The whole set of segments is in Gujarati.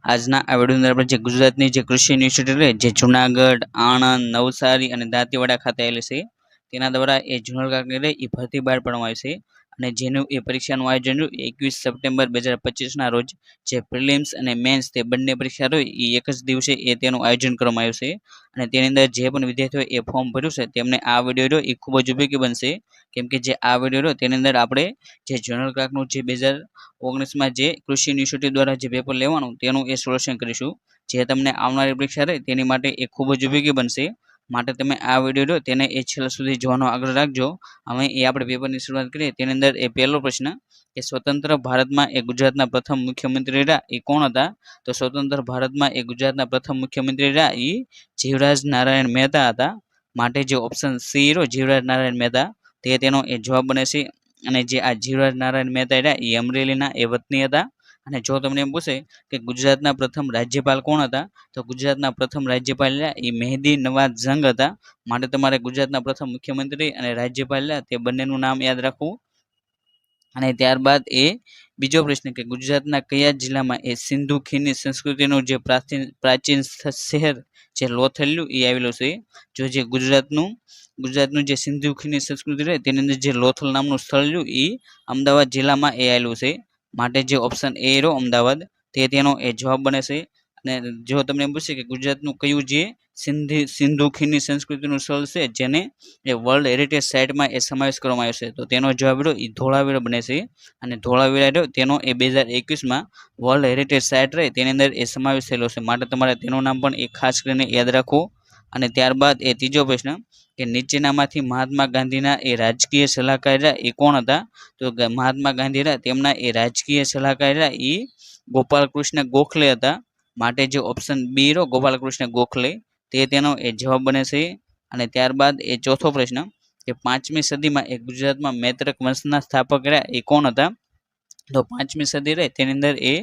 આજના આ વિડીયોની અંદર આપણે જે ગુજરાતની જે કૃષિ યુનિવર્સિટી રહે જે જુનાગઢ, આણંદ, નવસારી અને દાંતીવાડા ખાતે આવેલી છે તેના દ્વારા એ જનરલ ક્લાર્કની રહે એ ભરતી બહાર પાડવામાં આવી છે અને જેનું એ પરીક્ષાનું આયોજન રહ્યું 21 સપ્ટેમ્બર 2025ના રોજ જે પ્રિલિમ્સ અને મેન્સ તે બંને પરીક્ષા રહી એ એક જ દિવસે એ તેનું આયોજન કરવામાં આવ્યું છે અને તેની અંદર જે પણ વિદ્યાર્થીઓએ એ ફોર્મ ભર્યું છે તેમને આ વિડીયો રહ્યો એ ખૂબ જ ઉપયોગી બનશે કેમ કે જે આ વિડીયો રહ્યો તેની અંદર આપણે જે જનરલ ક્લાર્કનું જે 2019માં જે કૃષિ યુનિવર્સિટી દ્વારા જે પેપર લેવાનું તેનું એ સોલ્યુશન કરીશું જે તમને આવનારી પરીક્ષા રહે તેની માટે એ ખૂબ જ ઉપયોગી બનશે માટે તમે આ વિડીયો રહ્યો તેને એ છેલ્લા સુધી જોવાનો આગ્રહ રાખજો હવે એ આપણે પેપરની શરૂઆત કરીએ તેની અંદર એ પહેલો પ્રશ્ન કે સ્વતંત્ર ભારતમાં એ ગુજરાતના પ્રથમ મુખ્યમંત્રી રહ્યા એ કોણ હતા તો સ્વતંત્ર ભારતમાં એ ગુજરાતના પ્રથમ મુખ્યમંત્રી રહ્યા એ જીવરાજ નારાયણ મહેતા હતા માટે જે ઓપ્શન સી રહ્યો જીવરાજ નારાયણ મહેતા તે તેનો એ જવાબ બને છે અને જે આ જીવરાજ નારાયણ મહેતા રહ્યા એ અમરેલીના એ વતની હતા અને જો તમને એમ પૂછે કે ગુજરાતના પ્રથમ રાજ્યપાલ કોણ હતા તો ગુજરાતના પ્રથમ રાજ્યપાલ એ મહેદી નવાઝ જંગ હતા માટે તમારે ગુજરાતના પ્રથમ મુખ્યમંત્રી અને રાજ્યપાલ તે બંનેનું નામ યાદ રાખવું અને ત્યારબાદ એ બીજો પ્રશ્ન કે ગુજરાતના કયા જિલ્લામાં એ સિંધુ ખીણની સંસ્કૃતિનું જે પ્રાચીન શહેર જે લોથલનું એ આવેલું છે જો જે ગુજરાતનું જે સિંધુ ખીણની સંસ્કૃતિ રહે તેની અંદર જે લોથલ નામનું સ્થળ રહ્યું એ અમદાવાદ જિલ્લામાં એ આવેલું છે માટે જે ઓપ્શન એ રહ્યો અમદાવાદ તે તેનો એ જવાબ બને છે અને જો તમને એમ પૂછે કે ગુજરાતનું કયું જે સિંધુ ખીણની સંસ્કૃતિનું સ્થળ છે જેને એ વર્લ્ડ હેરિટેજ સાઇટમાં એ સમાવેશ કરવામાં આવ્યો છે તો તેનો જવાબ રહ્યો એ ધોળાવીરા બને છે અને ધોળાવીરા રહ્યો તેનો એ 2021માં વર્લ્ડ હેરિટેજ સાઇટ રહે તેની અંદર એ સમાવેશ થયેલો છે માટે તમારે તેનું નામ પણ એ ખાસ કરીને યાદ રાખવું અને ત્યારબાદ એ ત્રીજો પ્રશ્ન કે નીચેનામાંથી મહાત્મા ગાંધીના એ રાજકીય સલાહકાર એ કોણ હતા તો મહાત્મા ગાંધી તેમના એ રાજકીય સલાહકાર એ ગોપાલકૃષ્ણ ગોખલે હતા માટે જે ઓપ્શન બી રહ્યો ગોપાલકૃષ્ણ ગોખલે તે તેનો એ જવાબ બને છે અને ત્યારબાદ એ ચોથો પ્રશ્ન કે 5મી સદીમાં એ ગુજરાતમાં મૈત્રક વંશના સ્થાપક રહ્યા એ કોણ હતા તો 5મી સદી રહે તેની અંદર એ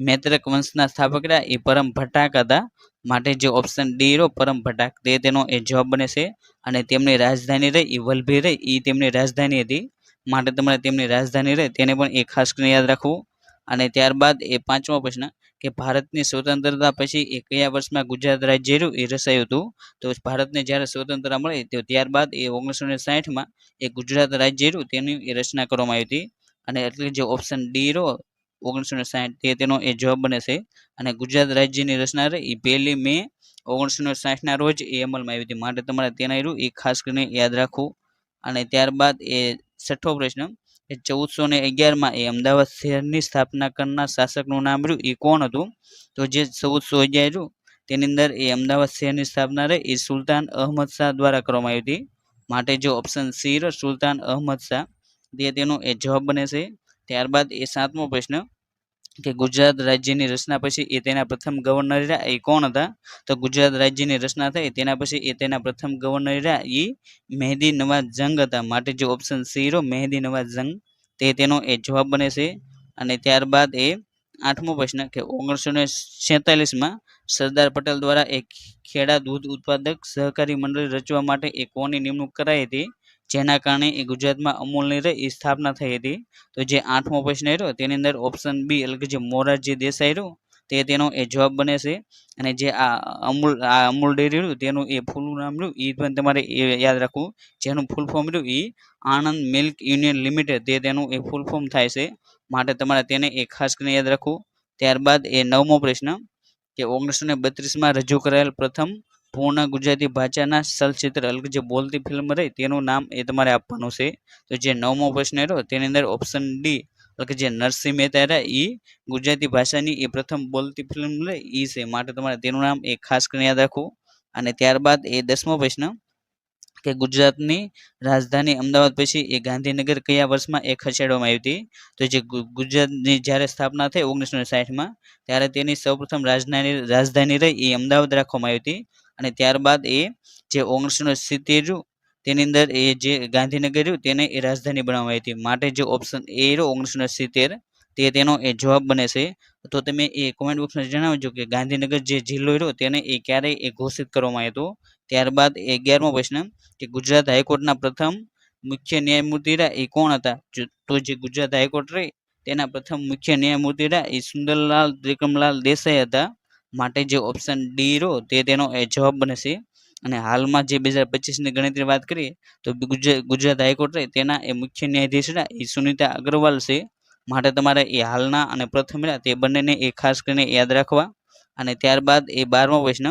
મૈત્રક વંશના સ્થાપક રહ્યા એ પરમ ભટ્ટાક હતા માટે જે ઓપ્શન ડી રહ્યો પરમ ભટ્ટાક તે તેનો એ જવાબ બને છે અને તેમની રાજધાની રહી એ વલભી રહી એ તેમની રાજધાની હતી માટે તમારે તેમની રાજધાની રહે તેને પણ એ ખાસ કરીને યાદ રાખવું અને ત્યારબાદ એ પાંચમો પ્રશ્ન કે ભારતની સ્વતંત્રતા પછી એ કયા વર્ષમાં ગુજરાત રાજ્ય રહ્યું એ રચાયું હતું તો ભારતને જ્યારે સ્વતંત્રતા મળી તો ત્યારબાદ એ 1960માં એ ગુજરાત રાજ્ય રહ્યું તેની એ રચના કરવામાં આવી હતી અને એટલે જે ઓપ્શન ડી રહ્યો 1960 તે તેનો એ જવાબ બને છે અને ગુજરાત રાજ્યની રચના રહી એ 1 મે 1960ના રોજ એ અમલમાં આવી હતી માટે તમારે તેના રહ્યું એ ખાસ કરીને યાદ રાખવું અને ત્યારબાદ એ છઠ્ઠો પ્રશ્ન 1411માં એ અમદાવાદ શહેરની સ્થાપના કરનાર શાસકનું નામ રહ્યું એ કોણ હતું તો જે 1411 રહ્યું તેની અંદર એ અમદાવાદ શહેરની સ્થાપના રહી એ સુલતાન અહમદ શાહ દ્વારા કરવામાં આવી હતી માટે જો ઓપ્શન સી રહ્યો સુલતાન અહમદ શાહ તે તેનો એ જવાબ બને છે ત્યારબાદ એ સાતમો પ્રશ્ન કે ગુજરાત રાજ્યની રચના પછી એ તેના પ્રથમ ગવર્નર રહ્યા એ કોણ હતા તો ગુજરાત રાજ્યની રચના થઈ તેના પછી એ તેના પ્રથમ ગવર્નર રહ્યા એ મહેદી નવાઝ જંગ હતા માટે જે ઓપ્શન સી રહ્યો મહેદી નવાઝ જંગ તે તેનો એ જવાબ બને છે અને ત્યારબાદ એ આઠમો પ્રશ્ન કે 1947માં સરદાર પટેલ દ્વારા એક ખેડા દૂધ ઉત્પાદક સહકારી મંડળી રચવા માટે એ કોની નિમણૂક કરાઈ હતી જેના કારણે એ ગુજરાતમાં અમૂલની એ સ્થાપના થઈ હતી તો જે આઠમો પ્રશ્ન રહ્યો તેની અંદર ઓપ્શન બી એટલે કે જે મોરારજી દેસાઈ રહ્યું તે તેનો એ જવાબ બને છે અને જે આ અમૂલ ડેરી રહ્યું તેનું એ ફૂલ નામ રહ્યું એ પણ તમારે એ યાદ રાખવું જેનું ફૂલ ફોર્મ રહ્યું એ આણંદ મિલ્ક યુનિયન લિમિટેડ તે તેનું એ ફૂલ ફોર્મ થાય છે માટે તમારે તેને એ ખાસ કરીને યાદ રાખવું ત્યારબાદ એ નવમો પ્રશ્ન કે 1932માં રજૂ કરાયેલ પ્રથમ પૂર્ણ ગુજરાતી ભાષાના ચલચિત્ર એટલે જે બોલતી ફિલ્મ રહી તેનું નામ એ તમારે આપવાનું છે તો જે નવમો પ્રશ્ન રહ્યો તેની અંદર ઓપ્શન ડી એટલે કે જે નરસિંહ મહેતા રહ્યા એ ગુજરાતી ભાષાની એ પ્રથમ બોલતી ફિલ્મ રહી એ છે માટે તમારે તેનું નામ એ ખાસ કરીને યાદ રાખવું અને ત્યારબાદ એ 10મો પ્રશ્ન કે ગુજરાતની રાજધાની અમદાવાદ પછી એ ગાંધીનગર કયા વર્ષમાં એ ખસેડવામાં આવી હતી તો જે ગુજરાતની જ્યારે સ્થાપના થઈ 1960માં ત્યારે તેની સૌપ્રથમ રાજધાની રહી એ અમદાવાદ રાખવામાં આવી હતી અને ત્યારબાદ એ જે 1970 તેની અંદર એ જે ગાંધીનગર રહ્યું તેને એ રાજધાની બનાવવામાં આવી હતી માટે જે ઓપ્શન એ રહ્યો 1970 તે તેનો એ જવાબ બને છે તો તમે એ કોમેન્ટ બોક્સમાં જણાવજો કે ગાંધીનગર જે જિલ્લો રહ્યો તેને એ ક્યારે એ ઘોષિત કરવામાં આવ્યો હતો ત્યારબાદ 11મો પ્રશ્ન કે ગુજરાત હાઈકોર્ટના પ્રથમ મુખ્ય ન્યાયમૂર્તિ એ કોણ હતા તો જે ગુજરાત હાઈકોર્ટ રહી તેના પ્રથમ મુખ્ય ન્યાયમૂર્તિ રહ્યા એ સુંદરલાલ ત્રિકમલાલ દેસાઈ હતા. માટે જે ઓપ્શન ડી રહ્યો તે તેનો એ જવાબ બને છે. અને હાલમાં જે 2025ની ગણતરી વાત કરીએ તો ગુજરાત હાઈકોર્ટ રહે તેના એ મુખ્ય ન્યાયાધીશ રહ્યા એ સુનિતા અગ્રવાલ છે. માટે તમારે એ હાલના અને પ્રથમ રહ્યા તે બંનેને એ ખાસ કરીને યાદ રાખવા. અને ત્યારબાદ એ 12મો પ્રશ્ન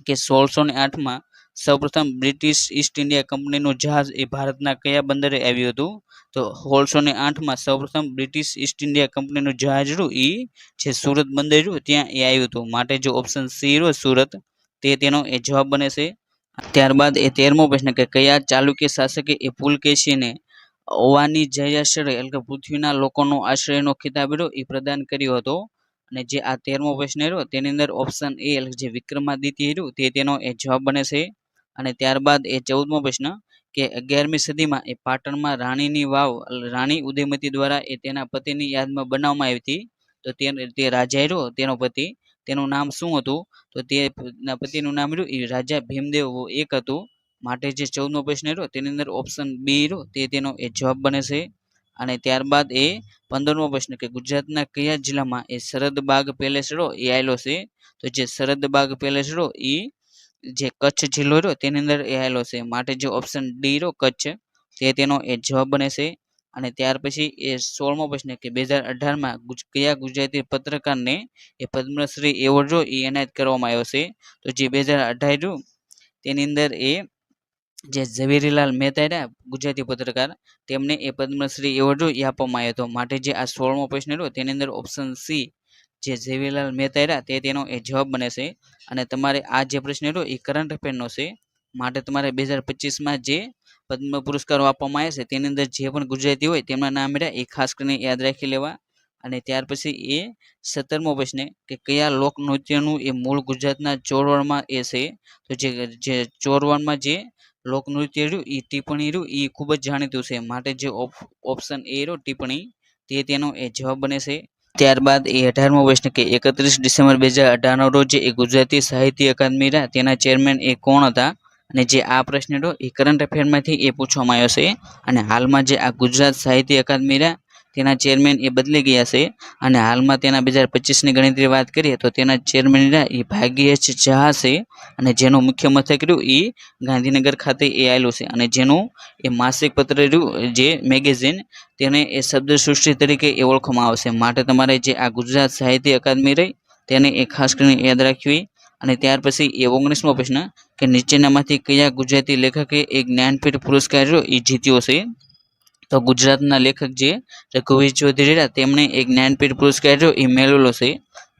કે 1608માં સૌપ્રથમ બ્રિટિશ ઈસ્ટ ઇન્ડિયા કંપનીનું જહાજ એ ભારતના કયા બંદરે આવ્યું હતું? તો 1608માં સૌપ્રથમ બ્રિટિશ ઈસ્ટ ઇન્ડિયા કંપનીનું જહાજ રહ્યું એ જે સુરત બંદર રહ્યું ત્યાં એ આવ્યું હતું. માટે જે ઓપ્શન સી રહ્યો સુરત તે તેનો એ જવાબ બને છે. ત્યારબાદ એ 13મો પ્રશ્ન કે કયા ચાલુક્ય શાસકે એ પુલકેશીને ઓવાની જયાશ્રય એટલે કે પૃથ્વીના લોકોનો આશ્રયનો ખિતાબ રહ્યો એ પ્રદાન કર્યો હતો? અને જે આ 13મો પ્રશ્ન રહ્યો તેની અંદર ઓપ્શન એ એટલે જે વિક્રમાદિત્ય રહ્યું તે તેનો એ જવાબ બને છે. અને ત્યારબાદ એ 14મો પ્રશ્ન કે 11મી સદીમાં એ પાટણમાં રાણીની વાવ રાણી ઉદયમતી દ્વારા એ તેના પતિની યાદમાં બનાવવામાં આવી હતી. તો તે રાજા રહ્યો તેનો પતિ તેનું નામ શું હતું? તો તેના પતિનું નામ રહ્યું એ રાજા ભીમદેવ એક હતું. માટે જે 14મો પ્રશ્ન રહ્યો તેની અંદર ઓપ્શન બી રહ્યો તે તેનો એ જવાબ બને છે. અને ત્યારબાદ એ 15મો પ્રશ્ન કે ગુજરાતના કયા જિલ્લામાં એ સરહદબાગ પેલેસ રહ્યો એ આવેલો છે? તો જે સરહદબાગ પેલેસ રહ્યો એ જે કચ્છ જિલ્લો રહ્યો તેની અંદર એ આવેલો છે. માટે જે ઓપ્શન ડી રહ્યો કચ્છ તે તેનો એ જવાબ બને છે. અને ત્યાર પછી એ 16મો પ્રશ્ન કે 2018માં કયા ગુજરાતી પત્રકારને એ પદ્મશ્રી એવોર્ડ રહ્યો એ એનાયત કરવામાં આવ્યો છે? તો જે 2018 રહ્યું તેની અંદર એ જે ઝવેરીલાલ મહેતા રહ્યા ગુજરાતી પત્રકાર તેમને એ પદ્મશ્રી એવોર્ડ એ આપવામાં આવ્યો હતો. માટે જે આ 16મો પ્રશ્ન રહ્યો તેની અંદર ઓપ્શન સી જે ઝવેરીલાલ મહેતા રહ્યા તે તેનો એ જવાબ બને છે. અને તમારે આ જે પ્રશ્ન રહ્યો એ કરંટ અફેરનો છે. માટે તમારે 2025માં જે પદ્મ પુરસ્કારો આપવામાં આવ્યા છે તેની અંદર જે પણ ગુજરાતી હોય તેમના નામ રહ્યા એ ખાસ કરીને યાદ રાખી લેવા. અને ત્યાર પછી એ 17મો પ્રશ્ન કે કયા લોકનૃત્યનું એ મૂળ ગુજરાતના ચોરવાડમાં એ છે? તો જે ચોરવાડમાં જે લોકનૃત્ય રહ્યું એ ટિપ્પણી રહ્યું એ ખૂબ જ જાણીતું છે. માટે જે ઓપ્શન એ રહ્યો ટિપ્પણી તે તેનો એ જવાબ બને છે. ત્યારબાદ એ 18મો પ્રશ્ન કે 31 ડિસેમ્બર 2018ના રોજ એ ગુજરાતી સાહિત્ય અકાદમી રહ્યા તેના ચેરમેન એ કોણ હતા? અને જે આ પ્રશ્ન રહ્યો એ કરંટ અફેરમાંથી એ પૂછવામાં આવ્યો છે. અને હાલમાં જે આ ગુજરાત સાહિત્ય અકાદમી રહ્યા તેના ચેરમેન એ બદલી ગયા છે. અને હાલમાં તેના 2025ની ગણતરી વાત કરીએ તો તેના ચેરમેન રહ્યા એ ભાગ્યેશ ઝા છે. અને જેનું મુખ્ય મથક રહ્યું એ ગાંધીનગર ખાતે એ આવેલું છે. અને જેનું એ માસિક પત્ર રહ્યું જે મેગેઝિન તેને એ શબ્દ સૃષ્ટિ તરીકે એ ઓળખવામાં આવશે. માટે તમારે જે આ ગુજરાત સાહિત્ય અકાદમી રહી તેને એ ખાસ કરીને યાદ રાખવી. અને ત્યાર પછી એ 19મો પ્રશ્ન કે નીચેનામાંથી કયા ગુજરાતી લેખકે એ જ્ઞાનપીઠ પુરસ્કાર રહ્યો એ જીત્યો છે? તો ગુજરાતના લેખક જે રઘુવીર ચૌધરી રહ્યા તેમણે એ જ્ઞાનપીઠ પુરસ્કાર રહ્યો એ મેળવેલો છે.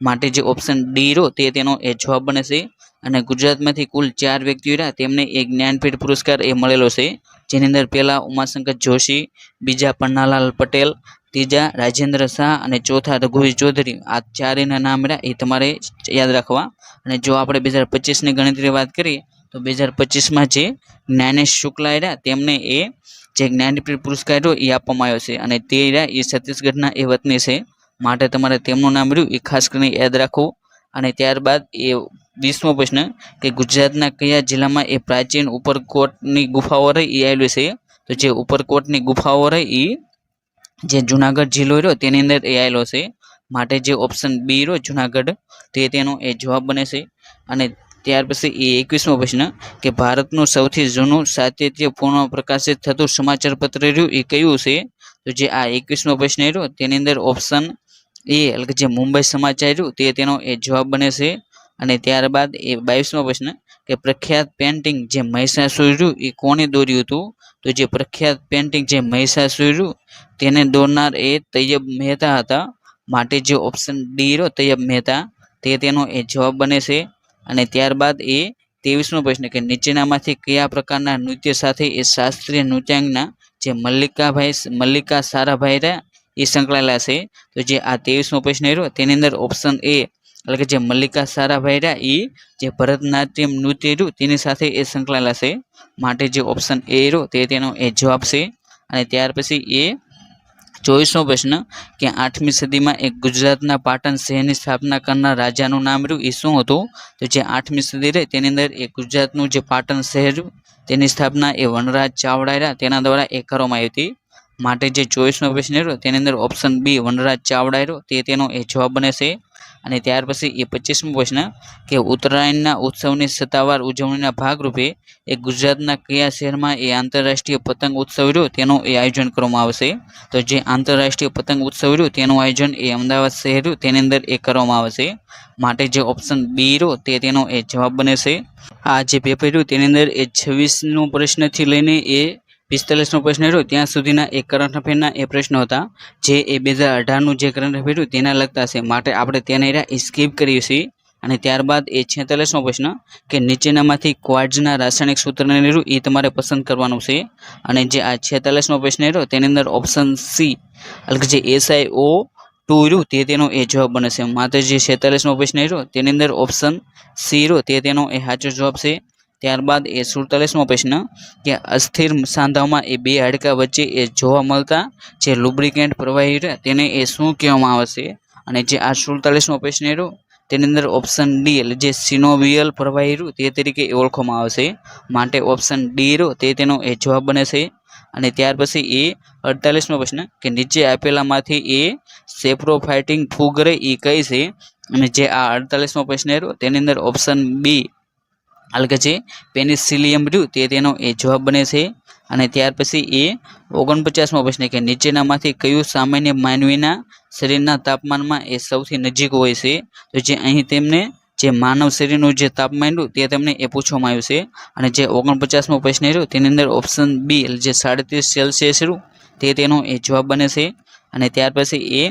માટે જે ઓપ્શન ડી રહ્યો તે તેનો એ જવાબ બને છે. અને ગુજરાતમાંથી કુલ 4 વ્યક્તિઓ રહ્યા તેમને એ જ્ઞાનપીઠ પુરસ્કાર એ મળેલો છે. જેની અંદર પહેલા ઉમાશંકર જોશી, બીજા પન્નાલાલ પટેલ, ત્રીજા રાજેન્દ્ર શાહ અને ચોથા રઘુવીર ચૌધરી. આ ચારેયના નામ રહ્યા એ તમારે યાદ રાખવા. અને જો આપણે 2025ની ગણતરી વાત કરીએ તો 2025માં જે જ્ઞાનેશ શુક્લા રહ્યા તેમને એ જે જ્ઞાનપીઠ પુરસ્કાર રહ્યો એ આપવામાં આવ્યો છે. અને તે રહ્યા એ છત્તીસગઢના એ વતની છે. માટે તમારે તેમનું નામ રહ્યું એ ખાસ કરીને યાદ રાખવું. અને ત્યારબાદ એ 20મો પ્રશ્ન કે ગુજરાતના કયા જિલ્લામાં એ પ્રાચીન ઉપરકોટની ગુફાઓ રહી એ આવેલી છે? તો જે ઉપરકોટની ગુફાઓ રહી એ જે જુનાગઢ જિલ્લો રહ્યો તેની અંદર એ આવેલો છે. માટે જે ઓપ્શન બી રહ્યો જુનાગઢ તે તેનો એ જવાબ બને છે. અને ત્યાર પછી એ 21મો પ્રશ્ન કે ભારતનું સૌથી જૂનું સાતત્યપૂર્ણ પ્રકાશિત થતું સમાચાર પત્ર રહ્યું એ કયું છે? તો જે આ 21મો પ્રશ્ન રહ્યો તેની અંદર ઓપ્શન એ એટલે કે જે મુંબઈ સમાચાર રહ્યું તે તેનો એ જવાબ બને છે. અને ત્યારબાદ એ 22મો પ્રશ્ન કે પ્રખ્યાત પેન્ટિંગ જે મહિષાસુર રહ્યું એ કોણે દોર્યું હતું? તો જે પ્રખ્યાત પેન્ટિંગ જે મહિષાસુર રહ્યું તેને દોરનાર એ તૈયબ મહેતા હતા. માટે જે ઓપ્શન ડી રહ્યો તૈયબ મહેતા તે તેનો એ જવાબ બને છે. અને ત્યારબાદ એ 23મો પ્રશ્ન કે નીચેનામાંથી કયા પ્રકારના નૃત્ય સાથે એ શાસ્ત્રીય નૃત્યાંગના જે મલ્લિકા સારાભાઈ રહ્યા એ સંકળાયેલા છે? તો જે આ 23મો પ્રશ્ન રહ્યો તેની અંદર ઓપ્શન એ એટલે કે જે મલ્લિકા સારાભાઈ રહ્યા એ જે ભરતનાટ્યમ નૃત્ય રહ્યું તેની સાથે એ સંકળાયેલા છે. માટે જે ઓપ્શન એ રહ્યો તે તેનો એ જવાબ છે. અને ત્યાર પછી એ 24મો પ્રશ્ન કે 8મી સદીમાં એક ગુજરાતના પાટણ શહેરની સ્થાપના કરનાર રાજાનું નામ રહ્યું એ શું હતું? તો જે 8મી સદી રહી તેની અંદર એ ગુજરાતનું જે પાટણ શહેર તેની સ્થાપના એ વનરાજ ચાવડા રહ્યા તેના દ્વારા એ કરવામાં આવી હતી. માટે જે 24મો પ્રશ્ન રહ્યો તેની અંદર ઓપ્શન બી વનરાજ ચાવડા રહ્યો તે તેનો એ જવાબ બને છે. અને ત્યાર પછી એ 25મો પ્રશ્ન કે ઉત્તરાયણના ઉત્સવની સત્તાવાર ઉજવણીના ભાગરૂપે એ ગુજરાતના કયા શહેરમાં એ આંતરરાષ્ટ્રીય પતંગ ઉત્સવ રહ્યો તેનું એ આયોજન કરવામાં આવશે? તો જે આંતરરાષ્ટ્રીય પતંગ ઉત્સવ રહ્યો તેનું આયોજન એ અમદાવાદ શહેર રહ્યું તેની અંદર એ કરવામાં આવશે. માટે જે ઓપ્શન બી રહ્યો તે તેનો એ જવાબ બને છે. આ જે પેપર રહ્યું તેની અંદર એ 26નો પ્રશ્નથી લઈને એ 45મો પ્રશ્ન રહ્યો ત્યાં સુધીના એ કરંટ અફેરના એ પ્રશ્નો હતા જે એ 2018નું જે કરંટ અફેર રહ્યું તેના લગતા છે. માટે આપણે તેને સ્કીપ કરીએ છીએ. અને ત્યારબાદ એ 46મો પ્રશ્ન કે નીચેનામાંથી ક્વાર્ટ્ઝના રાસાયણિક સૂત્રને રહ્યું એ તમારે પસંદ કરવાનું છે. અને જે આ 46મો પ્રશ્ન રહ્યો તેની અંદર ઓપ્શન સી એટલે કે જે SiO2 રહ્યું તે તેનો એ જવાબ બને છે. માત્ર જે 46મો પ્રશ્ન રહ્યો તેની અંદર ઓપ્શન સી રહ્યો તે તેનો એ સાચો જવાબ છે. ત્યારબાદ એ 47મો પ્રશ્ન કે અસ્થિર સાંધામાં એ બે હાડકા વચ્ચે એ જોવા મળતા જે લુબ્રિકેન્ટ પ્રવાહી રહે તેને એ શું કહેવામાં આવે છે? અને જે આ 47મો પ્રશ્ન રહ્યો તેની અંદર ઓપ્શન ડી એટલે જે સિનોવિયલ પ્રવાહી રહ્યું તે તરીકે ઓળખવામાં આવે છે. માટે ઓપ્શન ડી રહ્યો તે તેનો એ જવાબ બને છે. અને ત્યાર પછી એ 48મો પ્રશ્ન કે નીચે આપેલામાંથી એ સેપ્રોફાઇટિંગ ફૂગ રહે એ કઈ છે? અને જે આ 48મો પ્રશ્ન રહ્યો તેની અંદર ઓપ્શન બી એટલે કે જે પેનિસિલિયમ રહ્યું તે તેનો એ જવાબ બને છે. અને ત્યાર પછી એ 49મો પ્રશ્ન કે નીચેનામાંથી કયું સામાન્ય માનવીના શરીરના તાપમાનમાં એ સૌથી નજીક હોય છે? તો જે અહીં તેમને જે માનવ શરીરનું જે તાપમાન રહ્યું તે તમને એ પૂછવામાં આવ્યું છે. અને જે 49મો પ્રશ્ન રહ્યો તેની અંદર ઓપ્શન બી એટલે જે 37 સેલ્સિયસ રહ્યું તે તેનો એ જવાબ બને છે. અને ત્યાર પછી એ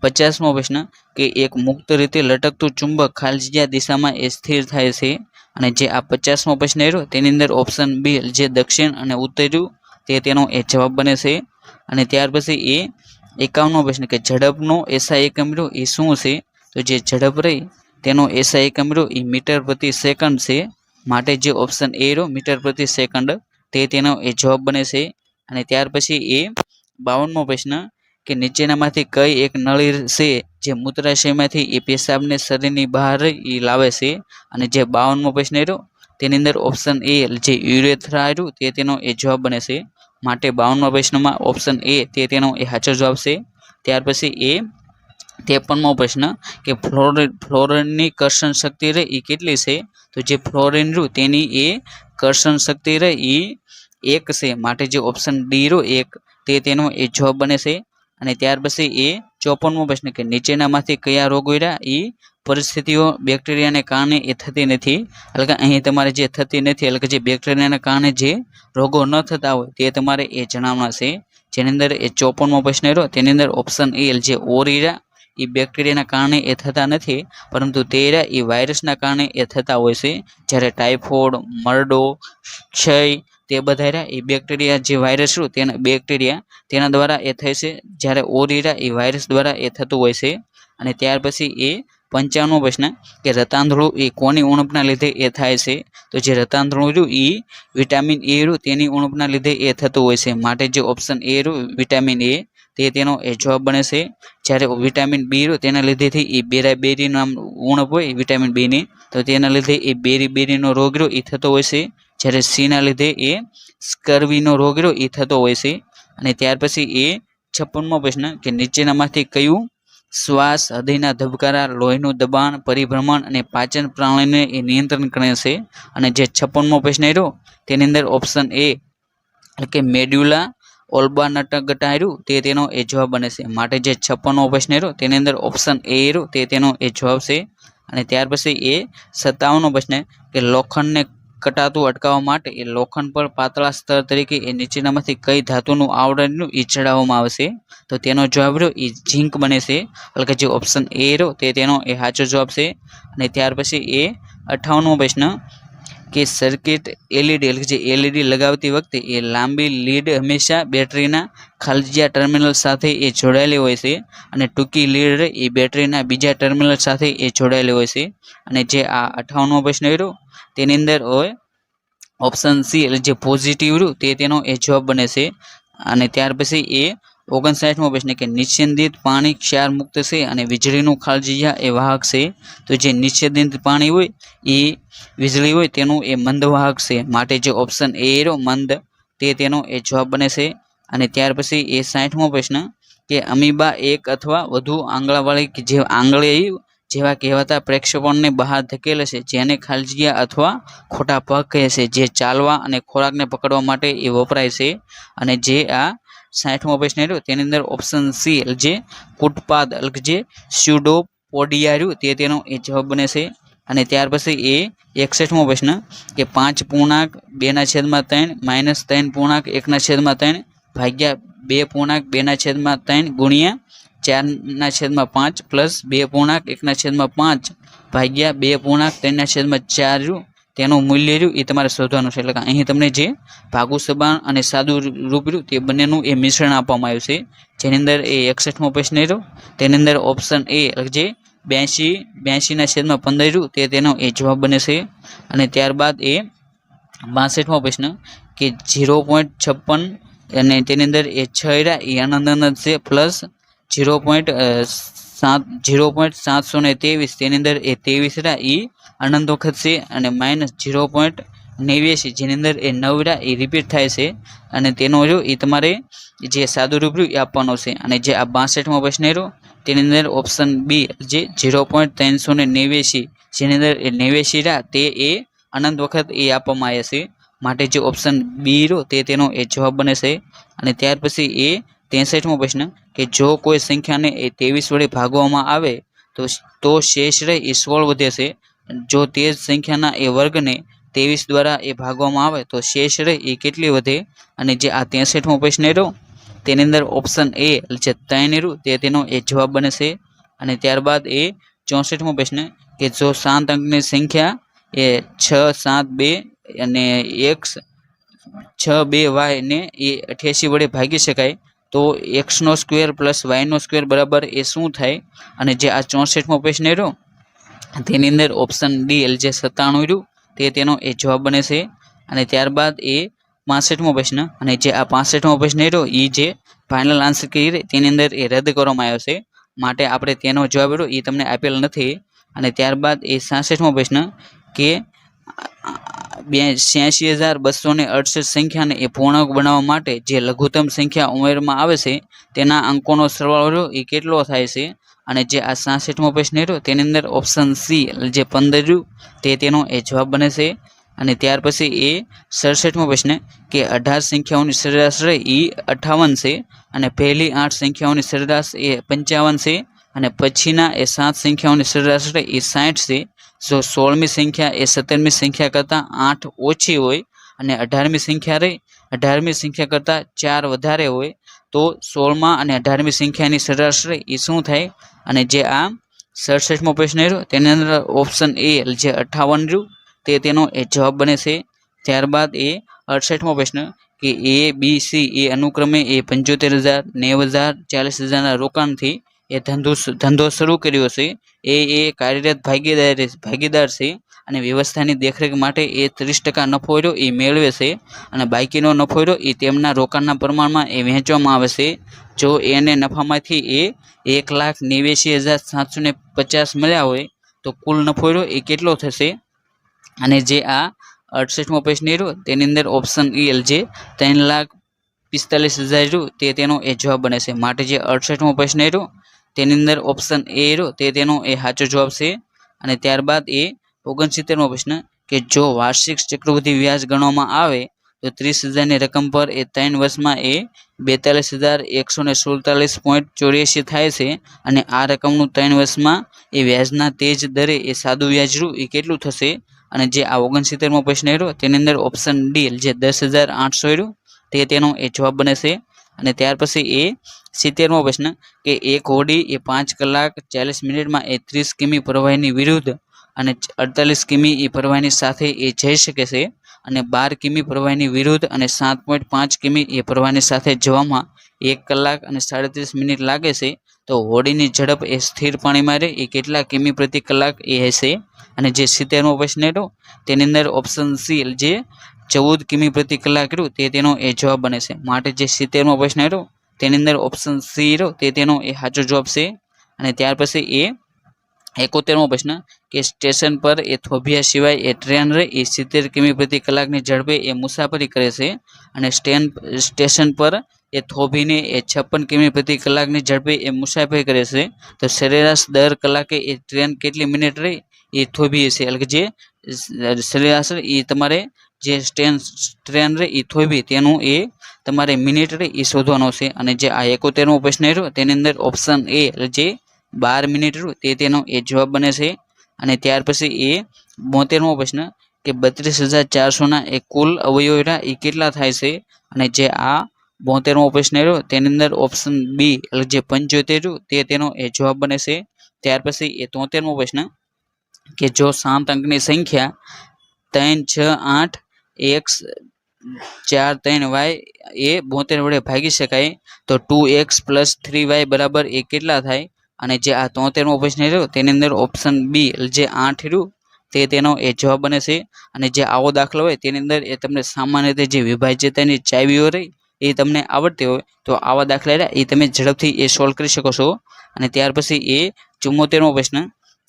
50મો પ્રશ્ન કે એક મુક્ત રીતે લટકતું ચુંબક ખાલી જગ્યા દિશામાં એ સ્થિર થાય છે. અને જે આ 50મો પ્રશ્ન રહ્યો તેની અંદર ઓપ્શન બી જે દક્ષિણ અને ઉત્તર રહ્યું તે તેનો એ જવાબ બને છે. અને ત્યાર પછી એ 51મો પ્રશ્ન કે ઝડપનો એસઆઈ એકમ રહ્યો એ શું છે? તો જે ઝડપ રહી તેનો એસઆઈ એકમ રહ્યો એ મીટર પ્રતિ સેકન્ડ છે. માટે જે ઓપ્શન એ રહ્યો મીટર પ્રતિ સેકન્ડ તે તેનો એ જવાબ બને છે. અને ત્યાર પછી એ 52મો પ્રશ્ન કે નીચેનામાંથી કઈ એક નળી છે જે મૂત્રાશયમાંથી એ પેશાબને શરીરની બહાર એ લાવે છે? અને જે 52મો પ્રશ્ન રહ્યો તેની અંદર ઓપ્શન એ જે યુરેથ્રા રહ્યું તે તેનો એ જવાબ બને છે. માટે 52મા પ્રશ્નમાં ઓપ્શન એ તે તેનો એ સાચો જવાબ છે. ત્યાર પછી એ 53મો પ્રશ્ન કે ફ્લોરિનની કર્ષણ શક્તિ રહે એ કેટલી છે? તો જે ફ્લોરિન રહ્યું તેની એ કર્ષણ શક્તિ રહે એ 1 છે. માટે જે ઓપ્શન ડી રહ્યો 1 તે તેનો એ જવાબ બને છે. અને ત્યાર પછી એ 54મો પ્રશ્ન કે નીચેનામાંથી કયા રોગો રહ્યા એ પરિસ્થિતિઓ બેક્ટેરિયાને કારણે એ થતી નથી? એટલે કે અહીં તમારે જે થતી નથી એટલે કે જે બેક્ટેરિયાને કારણે જે રોગો ન થતા હોય તે તમારે એ જણાવવાના છે. જેની અંદર એ 54મો પ્રશ્ન રહ્યો તેની અંદર ઓપ્શન એ જે ઓરીરા એ બેક્ટેરિયાના કારણે એ થતા નથી પરંતુ તે એ વાયરસના કારણે એ થતા હોય છે. જ્યારે ટાઇફોઇડ, મરડો, ક્ષય તે બધા એ બેક્ટેરિયા જે વાયરસ રહ્યું તેના બેક્ટેરિયા તેના દ્વારા એ થાય છે. જ્યારે ઓરીરા એ વાયરસ દ્વારા એ થતું હોય છે. અને ત્યાર પછી એ 55મો પ્રશ્ન કે રતાંધળું એ કોની ઉણપના લીધે એ થાય છે? તો જે રતાંધળું રહ્યું એ વિટામિન એ રહ્યું તેની ઉણપના લીધે એ થતું હોય છે. માટે જે ઓપ્શન એ રહ્યું વિટામિન એ તે તેનો એ જવાબ બને છે. જ્યારે વિટામિન બી રહ્યું તેના લીધેથી એ બેરીનો ઉણપ હોય વિટામિન બીની તો તેના લીધે એ બેરીનો રોગ રહ્યો એ થતો હોય છે. જ્યારે સીના લીધે એ સ્કર્વીનો રોગ રહ્યો એ થતો હોય છે. અને ત્યાર પછી એ 56મો પ્રશ્ન કે નીચેનામાંથી કયું શ્વાસ, હૃદયના ધબકારા, લોહીનું દબાણ, પરિભ્રમણ અને પાચન પ્રણાલીને એ નિયંત્રણ કરે છે? અને જે 56મો પ્રશ્ન રહ્યો તેની અંદર ઓપ્શન એ એટલે કે મેડ્યુલા ઓબ્લાન્ગેટા રહ્યું તે તેનો એ જવાબ બને છે. માટે જે 56મો પ્રશ્ન રહ્યો તેની અંદર ઓપ્શન એ રહ્યું તે તેનો એ જવાબ છે. અને ત્યાર પછી એ 57મો પ્રશ્ન કે લોખંડને કટાતું અટકાવવા માટે એ લોખંડ પર પાતળા સ્તર તરીકે એ નીચેનામાંથી કઈ ધાતુનું આવરણનું એ ચડાવવામાં આવશે? તો તેનો જવાબ રહ્યો એ ઝીંક બને છે. એટલે કે જે ઓપ્શન એ રહ્યો તે તેનો એ સાચો જવાબ છે. અને ત્યાર પછી એ 58મો પ્રશ્ન કે સર્કિટ એલઈડી એટલે કે જે એલઈડી લગાવતી વખતે એ લાંબી લીડ હંમેશા બેટરીના ખાલી જગ્યા ટર્મિનલ સાથે એ જોડાયેલી હોય છે અને ટૂંકી લીડ એ બેટરીના બીજા ટર્મિનલ સાથે એ જોડાયેલી હોય છે. અને જે આ 58મો પ્રશ્ન રહ્યો તેની અંદર હોય ઓપ્શન સી એટલે જે પોઝિટિવ રહ્યું તે તેનો એ જવાબ બને છે. અને ત્યાર પછી એ 59મો પ્રશ્ન કે નિષેધિત પાણી ક્ષાર મુક્ત છે અને વીજળીનું ખાલી જગ્યા એ વાહક છે? તો જે નિષેધિત પાણી હોય એ વીજળી હોય તેનું એ મંદ વાહક છે. માટે જે ઓપ્શન એ રહ્યો મંદ તે તેનો એ જવાબ બને છે. અને ત્યાર પછી એ 60મો પ્રશ્ન કે અમીબા એક અથવા વધુ આંગળાવાળી જે આંગળી જેવા કહેવાતા પ્રક્ષેપણને બહાર ધકેલે છે, જેને ખાલી જગ્યા અથવા ખોટા પગ કહે છે, જે ચાલવા અને ખોરાકને પકડવા માટે એ વપરાય છે. અને જે આ 60મો પ્રશ્ન રહ્યો તેની અંદર ઓપ્શન સી જે કૂટપાદ જે સ્યુડોપોડિયા રહ્યું તે તેનો એ જવાબ બને છે. અને ત્યાર પછી એ 61મો પ્રશ્ન કે 5.2/3 માઇનસ 3.1/3 ભાગ્યા 2.2/3 ગુણ્યા 4/5 પ્લસ 2.1/5 ભાગ્યા 2.3/4 રહ્યું તેનું મૂલ્ય રહ્યું એ તમારે શોધવાનું છે. એટલે કે અહીં તમને જે ભાગુ સબાણ અને સાદું રૂપ રહ્યું તે બંનેનું એ મિશ્રણ આપવામાં આવ્યું છે, જેની અંદર એ 61મો પ્રશ્ન રહ્યો તેની અંદર ઓપ્શન એ જે 82/15 રહ્યું તે તેનો એ જવાબ બને છે. અને ત્યારબાદ એ 62મો પ્રશ્ન કે 0.56 અને તેની અંદર એ 6 એ અનંત છે પ્લસ 0.723 તેની અંદર એ 23 એ અનંત વખત છે અને માઇનસ 0.89 જેની અંદર એ 9 એ રિપીટ થાય છે. અને તેનો રહ્યો એ તમારે જે સાદું રૂપ રહ્યું એ આપવાનો છે. અને જે આ 62મો પ્રશ્ન રહ્યો તેની અંદર ઓપ્શન બી જે 0.389 જેની અંદર એ 89 તે એ અનંત વખત એ આપવામાં આવ્યા છે, માટે જે ઓપ્શન બી રહ્યો તે તેનો એ જવાબ બને છે. અને ત્યાર પછી એ 63મો પ્રશ્ન કે જો કોઈ સંખ્યાને એ 23 વડે ભાગવામાં આવે તો શેષ રહે એ 16 વધે છે. જો તે જ સંખ્યાના એ વર્ગને 23 દ્વારા એ ભાગવામાં આવે તો શેષ રહે એ કેટલી વધે. અને જે આ 63મો પ્રશ્ન રહ્યો તેની અંદર ઓપ્શન એ જે 3 રહ્યું તે તેનો એ જવાબ બને છે. અને ત્યારબાદ એ 64મો પ્રશ્ન કે જો 7 અંકની સંખ્યા એ 6, 7, 2 અને x 6, 2y ને એ 88 વડે ભાગી શકાય તો x² પ્લસ y² બરાબર એ શું થાય. અને જે આ 64મો પ્રશ્ન રહ્યો તેની અંદર ઓપ્શન ડી જે 97 રહ્યું તે તેનો એ જવાબ બને છે. અને ત્યારબાદ એ 65મો પ્રશ્ન અને જે આ 65મો પ્રશ્ન રહ્યો એ જે ફાઇનલ આન્સર કરી તેની અંદર એ રદ કરવામાં આવ્યો છે, માટે આપણે તેનો જવાબ રહ્યો એ તમને આપેલ નથી. અને ત્યારબાદ એ 66મો પ્રશ્ન કે 86,268 સંખ્યાને એ પૂર્ણાંક બનાવવા માટે જે લઘુત્તમ સંખ્યા ઉમેરવામાં આવે છે તેના અંકોનો સરવાળો એ કેટલો થાય છે. અને જે આ 66મો પ્રશ્ન રહ્યો તેની અંદર ઓપ્શન સી જે 15 રહ્યું તે તેનો એ જવાબ બને છે. અને ત્યાર પછી એ 67મો પ્રશ્ન કે 18 સંખ્યાઓની સરેરાશ રહે એ 58 છે અને પહેલી 8 સંખ્યાઓની સરેરાશ એ 55 છે અને પછીના એ 7 સંખ્યાઓની સરેરાશ રહે એ 60 છે. જો 16મી સંખ્યા એ 17મી સંખ્યા કરતાં 8 ઓછી હોય અને 18મી સંખ્યા રહી 18મી સંખ્યા કરતાં 4 વધારે હોય તો 16મા અને 18મી સંખ્યાની સરેરાશ રહે એ શું થાય. અને જે આ 67મો પ્રશ્ન રહ્યો તેની અંદર ઓપ્શન એ જે 58 રહ્યું તે તેનો એ જવાબ બને છે. ત્યારબાદ એ 68મો પ્રશ્ન કે એ બી સી એ અનુક્રમે એ 75,000, 90,000, 40,000ના રોકાણથી એ ધંધો શરૂ કર્યો છે. એ કાર્યરત ભાગીદાર છે અને વ્યવસ્થાની દેખરેખ માટે એ 30% નફો રહ્યો એ મેળવે છે અને બાકીનો નફો રહ્યો એ તેમના રોકાણના પ્રમાણમાં એ વહેંચવામાં આવે છે. જો એને નફામાંથી એ 1,89,750 મળ્યા હોય તો કુલ નફો રહ્યો એ કેટલો થશે. અને જે આ 68મો પ્રશ્ન રહ્યો તેની અંદર ઓપ્શન ઈ જે 3,45,000 રહ્યું તે તેનો એ જવાબ બને છે, માટે જે 68મો પ્રશ્ન રહ્યો તેની અંદર ઓપ્શન એ રહ્યો તે તેનો એ સાચો જવાબ છે. અને ત્યારબાદ એ 69મો પ્રશ્ન કે જો વાર્ષિક ચક્રવૃદ્ધિ વ્યાજ ગણવામાં આવે તો 30,000ની રકમ પર એ 3 વર્ષમાં એ 42,147.84 થાય છે અને આ રકમનું 3 વર્ષમાં એ વ્યાજના તેજ દરે એ સાદું વ્યાજ રૂ એ કેટલું થશે. અને જે આ 69મો પ્રશ્ન રહ્યો તેની અંદર ઓપ્શન ડી જે 10,800 રહ્યું તે તેનો એ જવાબ બને છે. અને ત્યાર પછી એ 70મો પ્રશ્ન કે એક હોડી એ 5 કલાક 40 મિનિટમાં એ 30 કિમી પ્રવાહીની વિરુદ્ધ અને 48 કિમી એ પ્રવાહીની સાથે એ જઈ શકે છે અને 12 કિમી પ્રવાહીની વિરુદ્ધ અને 7.5 કિમી એ પ્રવાહીની સાથે જવામાં 1 કલાક અને 37 મિનિટ લાગે છે તો હોડીની ઝડપ એ સ્થિર પાણીમાં રહે એ કેટલા કિમી પ્રતિ કલાક એ હશે. અને જે 70મો પ્રશ્ન રહ્યો તેની અંદર ઓપ્શન સી જે 14 કિમી પ્રતિ કલાક રહ્યું તે તેનો એ જવાબ બને છે, માટે જે 70મો પ્રશ્ન રહ્યો તેની અંદર ઓપ્શન સી રહ્યો તે તેનો એ સાચો જવાબ છે. અને ત્યાર પછી એ 71મો પ્રશ્ન કે સ્ટેશન પર એ થોભિયા સિવાય એ ટ્રેન રહે એ 70 કિમી પ્રતિ કલાકની ઝડપે એ મુસાફરી કરે છે અને સ્ટેશન પર એ થોભીને એ 56 કિમી પ્રતિ કલાકની ઝડપે એ મુસાફરી કરે છે. તો સરેરાશ દર કલાકે એ ટ્રેન કેટલી મિનિટ રહી એ થોભી હશે, એટલે કે જે સરેરાશ એ તમારે જે ટ્રેન રહે એ થોભી તેનું એ તમારે મિનિટ રહે એ શોધવાનો છે. અને જે આ 71મો પ્રશ્ન રહ્યો તેની અંદર ઓપ્શન એ એટલે જે 12 મિનિટ રહ્યું તે તેનો એ જવાબ બને છે. અને ત્યાર પછી એ 72મો પ્રશ્ન કે 32,400ના એ કુલ અવયવો રહ્યા એ કેટલા થાય છે. અને જે આ 72મો પ્રશ્ન રહ્યો તેની અંદર ઓપ્શન બી એટલે જે 75 રહ્યું તે તેનો એ જવાબ બને છે. ત્યાર પછી એ 73મો પ્રશ્ન કે જો 7 અંકની સંખ્યા 3, 6, 8, x 4, 3y એ 72 વડે ભાગી શકાય તો 2x + 3y બરાબર એ કેટલા થાય. અને જે આ 73મો પ્રશ્ન રહ્યો તેની અંદર ઓપ્શન બી એટલે જે 8 રહ્યું તે તેનો એ જવાબ બને છે. અને જે આવો દાખલો હોય તેની અંદર એ તમને સામાન્ય રીતે જે વિભાજ્યતાની ચાવીઓ રહી એ તમને આવડતી હોય તો આવા દાખલા રહ્યા એ તમે ઝડપથી એ સોલ્વ કરી શકો છો. અને ત્યાર પછી એ 74મો પ્રશ્ન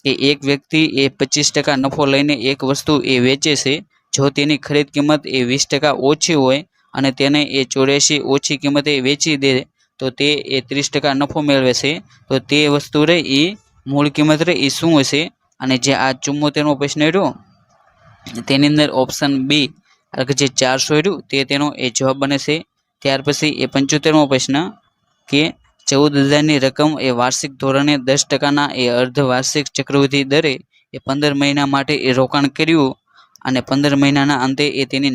કે એક વ્યક્તિ એ 25% નફો લઈને એક વસ્તુ એ વેચે છે. જો તેની ખરીદ કિંમત એ 20% ઓછી હોય અને તેને એ 84 ઓછી કિંમતે વેચી દે તો તે એ 30% નફો મેળવે છે. તો તે વસ્તુ રહી એ મૂળ કિંમત રહી એ શું હશે. અને જે આ 74મો પ્રશ્ન રહ્યો તેની અંદર ઓપ્શન બી એટલે કે જે 400 રહ્યું તે તેનો એ જવાબ બને છે. ત્યાર પછી એ 75મો પ્રશ્ન કે 14,000ની રકમ એ વાર્ષિક ધોરણે 10%ના એ અર્ધવાર્ષિક ચક્રવૃદ્ધિ દરે એ 15 મહિના માટે એ રોકાણ કર્યું અને 15 મહિનાના અંતે એ તેની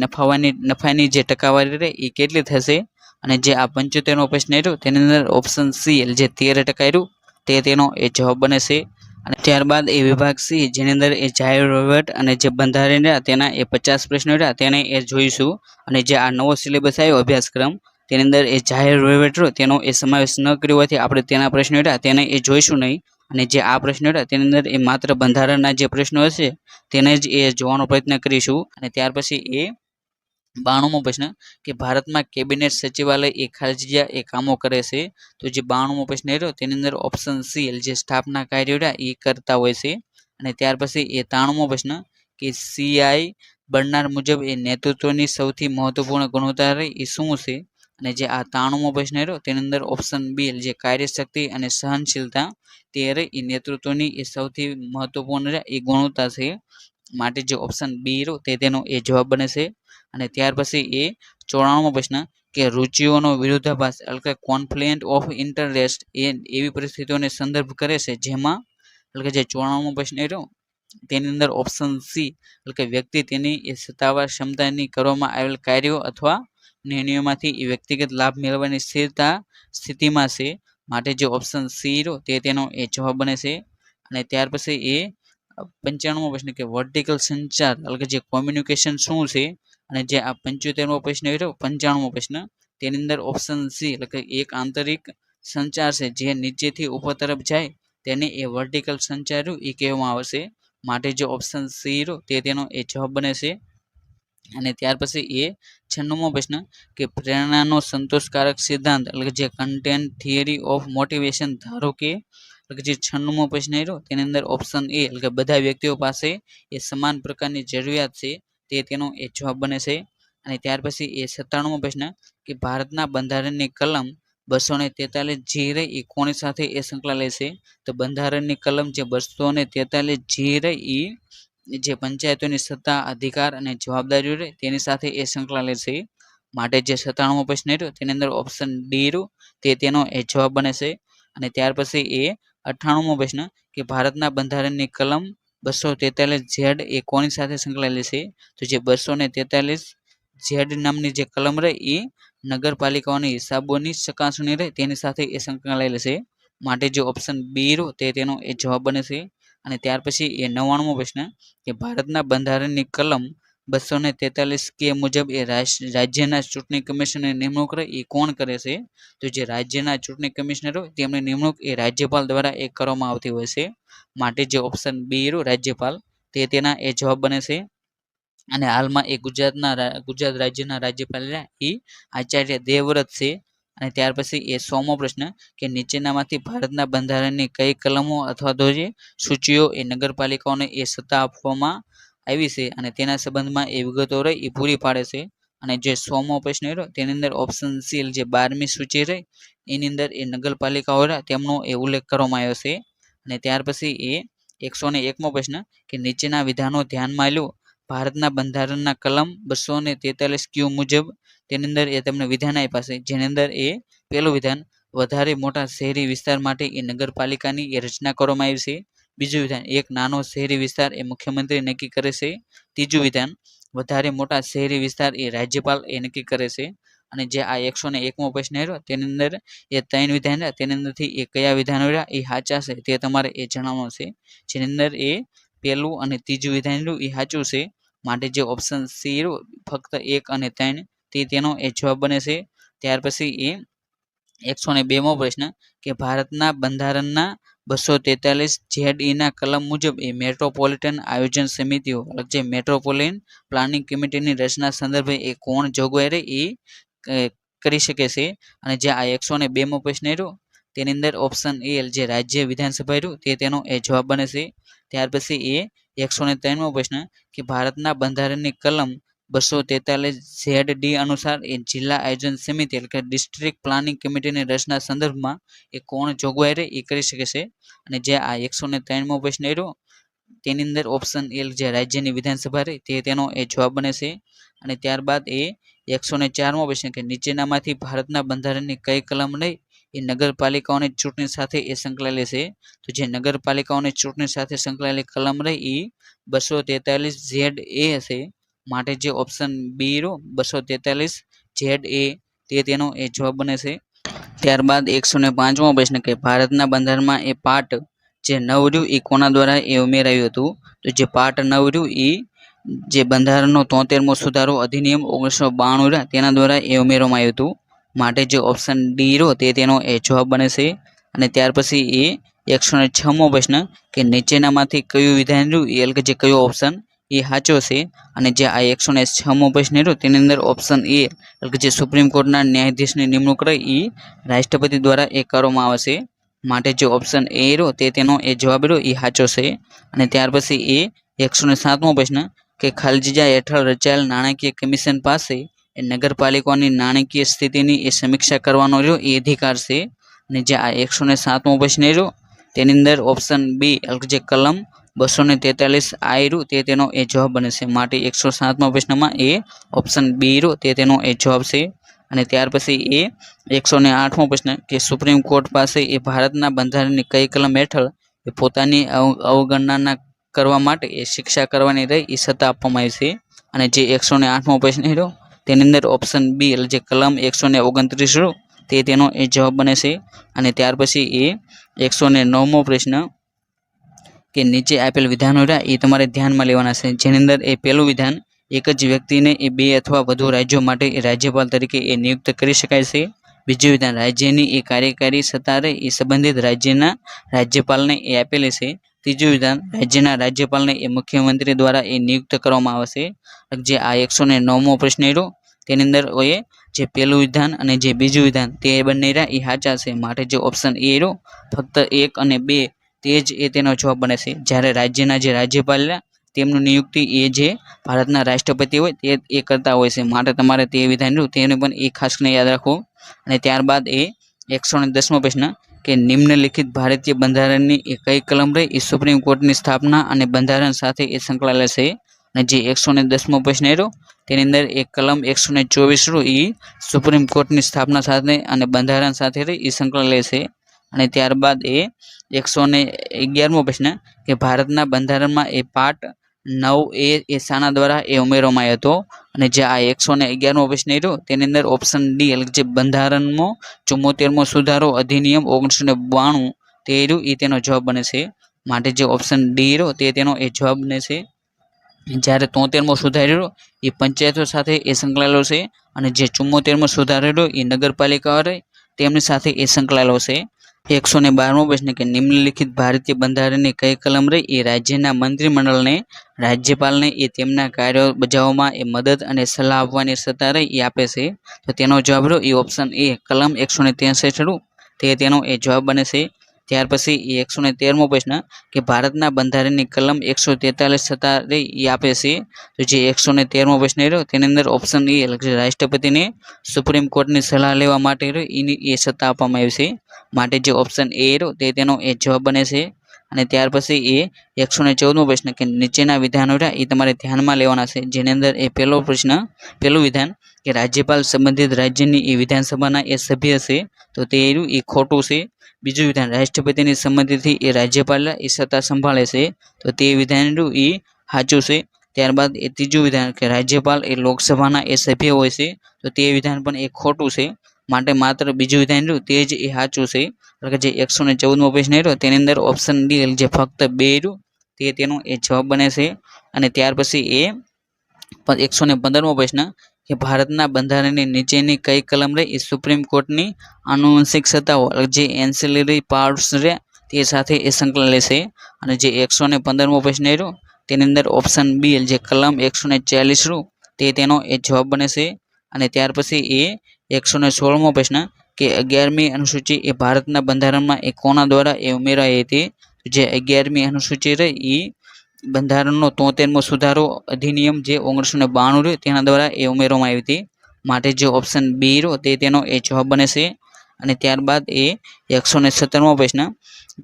નફાની જે ટકાવારી રહે એ કેટલી થશે. અને જે આ 75મો પ્રશ્ન રહ્યો તેની અંદર ઓપ્શન સી એટલે જે 13% રહ્યું તે તેનો એ જવાબ બને છે. અને ત્યારબાદ એ વિભાગ સી જેની અંદર એ જાહેર વહીવટ અને જે બંધારણ રહ્યા તેના એ 50 પ્રશ્નો રહ્યા તેને એ જોઈશું. અને જે આ નવો સિલેબસ આવ્યો અભ્યાસક્રમ તેની અંદર એ જાહેર વહીવટ રહ્યો તેનો એ સમાવેશ ન કર્યો હોવાથી આપણે તેના પ્રશ્નો રહ્યા તેને એ જોઈશું નહીં. અને જે આ પ્રશ્નો રહ્યા તેની અંદર એ માત્ર બંધારણના જે પ્રશ્નો હશે તેને જ એ જોવાનો પ્રયત્ન કરીશું. અને ત્યાર પછી એ 92મો પ્રશ્ન કે ભારતમાં કેબિનેટ સચિવાલય એ ખાલી જગ્યા એ કામો કરે છે. તો જે 92મો પ્રશ્ન રહ્યો તેની અંદર ઓપ્શન સી એટલે જે સ્થાપના કાર્યો રહ્યા એ કરતા હોય છે. અને ત્યાર પછી એ 93મો પ્રશ્ન કે સીઆઈ બનનાર મુજબ એ નેતૃત્વની સૌથી મહત્વપૂર્ણ ગુણવત્તા રહી એ શું છે. અને જે આ 93મો પ્રશ્ન રહ્યો તેની અંદર ઓપ્શન બી એટલે જે કાર્યશક્તિ અને સહનશીલતા તે રહી એ નેતૃત્વની એ સૌથી મહત્વપૂર્ણ એ ગુણવત્તા છે. માટે જે ઓપ્શન બી રહ્યો તે તેનો એ જવાબ બને છે. અને ત્યાર પછી એ 94મો પ્રશ્ન કે રુચિઓનો વિરોધાભાસ એટલે કે કોન્ફ્લિક્ટ ઓફ ઇન્ટરેસ્ટ એ એવી પરિસ્થિતિઓને સંદર્ભ કરે છે જેમાં એટલે કે જે 94મો પ્રશ્ન રહ્યો તેની અંદર ઓપ્શન સી એટલે કે વ્યક્તિ તેની એ સત્તાવાર ક્ષમતાની કરવામાં આવેલ કાર્યો અથવા નિર્ણયોમાંથી એ વ્યક્તિગત લાભ મેળવવાની સ્થિતિમાં છે. માટે જે ઓપ્શન સી રહ્યો તે તેનો એ જવાબ બને છે. અને ત્યાર પછી એ 95મો પ્રશ્ન કે વર્ટિકલ સંચાર એટલે કે જે કોમ્યુનિકેશન શું છે. અને જે આ 75મો પ્રશ્ન રહ્યો 95મો પ્રશ્ન તેની અંદર ઓપ્શન સી એટલે કે એક આંતરિક સંચાર છે જે નીચેથી ઉપર તરફ જાય તેને એ વર્ટિકલ સંચાર એ કહેવામાં આવશે. માટે જે ઓપ્શન સી રહ્યો તે તેનો એ જવાબ બને છે. અને ત્યાર પછી એ 96મો પ્રશ્ન કે પ્રેરણાનો સંતોષકારક સિદ્ધાંત એટલે કે જે કન્ટેન્ટ થિયરી ઓફ મોટિવેશન ધારો કે એટલે કે જે 96મો પ્રશ્ન રહ્યો તેની અંદર ઓપ્શન એ એટલે કે બધા વ્યક્તિઓ પાસે એ સમાન પ્રકારની જરૂરિયાત છે તે તેનો એ જવાબ બને છે. અને ત્યાર પછી એ 97મો પ્રશ્ન કે ભારતના બંધારણની કલમ 243 જી રહી એ કોની સાથે એ સંકળાયેલ છે. તો બંધારણની કલમ જે 243 જી રહી એ જે પંચાયતોની સત્તા અધિકાર અને જવાબદારીઓ રહે તેની સાથે એ સંકળાયેલ છે. માટે જે 97મો પ્રશ્ન રહ્યો તેની અંદર ઓપ્શન ડી રહ્યું તે તેનો એ જવાબ બને છે. અને ત્યાર પછી એ 98મો પ્રશ્ન કે ભારતના બંધારણની કલમ 243 ઝેડ એ કોની સાથે સંકળાયેલી છે. તો જે 243 ઝેડ નામની જે કલમ રહે એ નગરપાલિકાઓની હિસાબોની ચકાસણી રહે તેની સાથે એ સંકળાયેલ છે. માટે જે ઓપ્શન બી રહ્યો તે તેનો એ જવાબ બને છે. અને ત્યાર પછી એ 99મો પ્રશ્ન કે ભારતના બંધારણની કલમ 243 કે મુજબ એ રાજ્યના ચૂંટણી કમિશનરની નિમણૂક રહે એ કોણ કરે છે. તો જે રાજ્યના ચૂંટણી કમિશનર હોય તેમની નિમણૂક એ રાજ્યપાલ દ્વારા એ કરવામાં આવતી હોય છે. માટે જે ઓપ્શન બી રહ્યો રાજ્યપાલ તે તેના એ જવાબ બને છે. અને હાલમાં એ ગુજરાત રાજ્યના રાજ્યપાલ એ આચાર્ય દેવવ્રત છે. અને ત્યાર પછી એ 100મો પ્રશ્ન કે નીચેનામાંથી ભારતના બંધારણની કઈ કલમો અથવા તો જે સૂચિઓ એ નગરપાલિકાઓને એ સત્તા આપવામાં આવી છે અને તેના સંબંધમાં એ વિગતો રહી એ પૂરી પાડે છે. અને જે 100મો પ્રશ્ન રહ્યો તેની અંદર ઓપ્શન સી જે 12મી સૂચિ રહી એની અંદર એ નગરપાલિકાઓ રહ્યા તેમનો એ ઉલ્લેખ કરવામાં આવ્યો છે. અને ત્યાર પછી એ 101મો પ્રશ્ન કે નીચેના વિધાનો ધ્યાનમાં લો. ભારતના બંધારણના કલમ 243 ક્યુ મુજબ તેની અંદર એ તમને વિધાન આપ્યા છે, જેની અંદર એ પહેલું વિધાન વધારે મોટા શહેરી વિસ્તાર માટે એ નગરપાલિકાની એ રચના કરવામાં આવી છે. બીજું વિધાન એક નાનો શહેરી વિસ્તાર એ મુખ્યમંત્રી નક્કી કરે છે. ત્રીજું વિધાન વધારે મોટા શહેરી વિસ્તાર એ રાજ્યપાલ એ નક્કી કરે છે. અને જે આ 101મો પ્રશ્ન રહ્યો તેની અંદર એ 3 વિધાન રહ્યા તેની અંદરથી એ કયા વિધાનો રહ્યા એ સાચા છે તે તમારે એ જણાવવાનું છે. જેની અંદર એ પહેલું અને ત્રીજું વિધાન રહ્યું એ સાચું છે, માટે જે ઓપ્શન સી રહ્યું ફક્ત 1 અને 3 તે તેનો એ જવાબ બને છે. ત્યાર પછી એ 102મો પ્રશ્ન કે ભારતના બંધારણના 243 ZE ના કલમ મુજબ એ મેટ્રોપોલિટન આયોજન સમિતિઓ જે મેટ્રોપોલિટન પ્લાનિંગ કમિટીની રચના સંદર્ભે એ કોણ જોગવાઈ રહી એ કરી શકે છે. અને જે આ 102મો પ્રશ્ન રહ્યો તેની અંદર ઓપ્શન એ જે રાજ્ય વિધાનસભા રહ્યું તે તેનો એ જવાબ બને છે. ત્યાર પછી એ 103મો પ્રશ્ન કે ભારતના બંધારણની કલમ 243 ZD અનુસાર એ જિલ્લા આયોજન સમિતિ એટલે કે ડિસ્ટ્રિક્ટ પ્લાનિંગ કમિટીની રચના સંદર્ભમાં એ કોણ જોગવાઈ રહે એ કરી શકે છે. અને જે આ 103મો પ્રશ્ન રહ્યો તેની અંદર ઓપ્શન એ જે રાજ્યની વિધાનસભા રહી તે તેનો એ જવાબ બને છે. અને ત્યારબાદ એ 104મો પ્રશ્ન કે નીચેનામાંથી ભારતના બંધારણની કઈ કલમ નહીં એ નગરપાલિકાઓની ચૂંટણી સાથે એ સંકળાયેલી છે. તો જે નગરપાલિકાઓની ચૂંટણી સાથે સંકળાયેલી કલમ રહી એ 243 ZA હશે, માટે જે ઓપ્શન બી રહ્યો 243 ZA તે તેનો એ જવાબ બને છે. ત્યારબાદ 105મો પ્રશ્ન કે ભારતના બંધારણમાં એ પાર્ટ જે 9 રહ્યું એ કોના દ્વારા એ ઉમેરાયું હતું. તો જે પાર્ટ 9 રહ્યું એ જે બંધારણનો 73મો સુધારો અધિનિયમ 1992 રહ્યા તેના દ્વારા એ ઉમેરવામાં આવ્યું હતું, માટે જે ઓપ્શન ડી રહ્યો તે તેનો એ જવાબ બને છે. અને ત્યાર પછી એ 106મો પ્રશ્ન કે નીચેનામાંથી કયું વિધાન રહ્યું એટલે કે જે કયો ઓપ્શન એ સાચો છે. અને જે આ 106મો પ્રશ્ન રહ્યો તેની અંદર ઓપ્શન એ એટલે કે જે સુપ્રીમ કોર્ટના ન્યાયાધીશની નિમણૂક રહી એ રાષ્ટ્રપતિ દ્વારા એ કરવામાં આવે છે, માટે જે ઓપ્શન એ રહ્યો તે તેનો એ જવાબ રહ્યો એ સાચો છે. અને ત્યાર પછી એ 107મો પ્રશ્ન કે ખાલજીજા હેઠળ રચાયેલ નાણાકીય કમિશન પાસે એ નગરપાલિકાઓની નાણાકીય સ્થિતિની એ સમીક્ષા કરવાનો રહ્યો એ અધિકાર છે. અને જે આ 107મો પ્રશ્ન રહ્યો તેની અંદર ઓપ્શન બી એટલે કે જે કલમ 243 I રહ્યું તે તેનો એ જવાબ બને છે, માટે 107મા પ્રશ્નમાં એ ઓપ્શન બી રહ્યો તે તેનો એ જવાબ છે. અને ત્યાર પછી એ 108મો પ્રશ્ન કે સુપ્રીમ કોર્ટ પાસે એ ભારતના બંધારણની કઈ કલમ હેઠળ એ પોતાની અવગણના કરવા માટે એ શિક્ષા કરવાની રહી એ સત્તા આપવામાં આવી છે. અને જે 108મો પ્રશ્ન રહ્યો તેની અંદર ઓપ્શન બી એટલે જે કલમ 129 રહ્યો તે તેનો એ જવાબ બને છે. અને ત્યાર પછી એ 109મો પ્રશ્ન કે નીચે આપેલ વિધાનો રહ્યા એ તમારે ધ્યાનમાં લેવાના છે, જેની અંદર એ પહેલું વિધાન એક જ વ્યક્તિને એ 2 અથવા વધુ રાજ્યો માટે એ રાજ્યપાલ તરીકે એ નિયુક્ત કરી શકાય છે. બીજું વિધાન રાજ્યની એ કાર્યકારી સત્તા રહે એ સંબંધિત રાજ્યના રાજ્યપાલને એ આપેલી છે. ત્રીજું વિધાન રાજ્યના રાજ્યપાલને એ મુખ્યમંત્રી દ્વારા એ નિયુક્ત કરવામાં આવશે. જે આ 109મો પ્રશ્ન રહ્યો તેની અંદર એ જે પહેલું વિધાન અને જે બીજું વિધાન તે બંને રહ્યા એ સાચા છે, માટે જે ઓપ્શન એ રહ્યો ફક્ત 1 અને 2 તે જ એ તેનો જવાબ બને છે. જ્યારે રાજ્યના જે રાજ્યપાલ તેમનું નિયુક્તિ એ જે ભારતના રાષ્ટ્રપતિ હોય તે એ કરતા હોય છે, માટે તમારે તે વિધાન રહ્યું તેને પણ એ ખાસ કરીને યાદ રાખવું. અને ત્યારબાદ એ 110મો પ્રશ્ન કે નિમ્નલિખિત ભારતીય બંધારણની એ કઈ કલમ રહી એ સુપ્રીમ કોર્ટની સ્થાપના અને બંધારણ સાથે એ સંકળાયેલ છે. અને જે 110મો પ્રશ્ન રહ્યો તેની અંદર એક કલમ 124 રહ્યું એ સુપ્રીમ કોર્ટની સ્થાપના સાથે અને બંધારણ સાથે રહી એ સંકળાયેલ છે. અને ત્યારબાદ એ 111મો પ્રશ્ન કે ભારતના બંધારણમાં એ પાર્ટ 9A એ શાના દ્વારા એ ઉમેરવામાં આવ્યો હતો. અને જે આ 111મો પ્રશ્ન રહ્યો તેની અંદર ઓપ્શન ડી એટલે જે બંધારણમાં 74મો સુધારો અધિનિયમ 1992 તે રહ્યું એ તેનો જવાબ બને છે, માટે જે ઓપ્શન ડી રહ્યો તે તેનો એ જવાબ બને છે. જ્યારે 73મો સુધારો એ પંચાયતો સાથે એ સંકળાયેલો છે, અને જે 74મો સુધારો એ નગરપાલિકાઓ રહે તેમની સાથે એ સંકળાયેલો છે. 112મો પ્રશ્ન કે નિમ્નલિખિત ભારતીય બંધારણની કઈ કલમ રહી એ રાજ્યના મંત્રીમંડળને રાજ્યપાલને એ તેમના કાર્યો બજાવવામાં એ મદદ અને સલાહ આપવાની સત્તા રહી એ આપે છે. તો તેનો જવાબ રહ્યો એ ઓપ્શન એ કલમ 163 તે તેનો એ જવાબ બને છે. ત્યાર પછી એ 113મો પ્રશ્ન કે ભારતના બંધારણની કલમ 143 છતાં એ આપે છે. તો જે 113મો પ્રશ્ન રહ્યો તેની અંદર ઓપ્શન એ એટલે કે રાષ્ટ્રપતિને સુપ્રીમ કોર્ટની સલાહ લેવા માટે એની એ સત્તા આપવામાં આવી છે. માટે જે ઓપ્શન એ રહ્યો તેનો એ જવાબ બને છે. અને ત્યાર પછી એ 114મો પ્રશ્ન કે નીચેના વિધાનો રહ્યા એ તમારે ધ્યાનમાં લેવાના છે. જેની અંદર એ પહેલું વિધાન કે રાજ્યપાલ સંબંધિત રાજ્યની એ વિધાનસભાના એ સભ્ય છે. તો તે એ ખોટું છે. બીજું વિધાન રાષ્ટ્રપતિની સંમતિથી એ રાજ્યપાલ એ સત્તા સંભાળે છે. તો તે વિધાન એ સાચું છે. ત્યારબાદ એ ત્રીજું વિધાન કે રાજ્યપાલ એ લોકસભાના એ સભ્ય હોય છે. તો તે વિધાન પણ એ ખોટું છે. માટે માત્ર બીજું વિધાન તે જ એ સાચું છે. એટલે કે જે 114મો પ્રશ્ન રહ્યો તેની અંદર ઓપ્શન ડી જે ફક્ત 2 તે તેનો એ જવાબ બને છે. અને ત્યાર પછી એ 115મો પ્રશ્ન કે ભારતના બંધારણની નીચેની કઈ કલમ રહી એ સુપ્રીમ કોર્ટની આનુવંશિક સત્તાઓ જે એન્સિલરી પાવર્સ રહ્યા તે સાથે એ સંકળાયેલ છે. અને જે 115મો પ્રશ્ન રહ્યો તેની અંદર ઓપ્શન બી જે કલમ 140 તે તેનો એ જવાબ બને છે. અને ત્યાર પછી એ 116મો પ્રશ્ન કે 11મી અનુસૂચિ એ ભારતના બંધારણમાં એ કોના દ્વારા એ ઉમેરાઈ હતી. જે 11મી અનુસૂચિ રહી એ બંધારણનો 73મો સુધારો અધિનિયમ જે 1992 રહ્યો તેના દ્વારા એ ઉમેરવામાં આવી હતી. માટે જે ઓપ્શન બી રહ્યો તે તેનો એ જવાબ બને છે. અને ત્યારબાદ એ 117મો પ્રશ્ન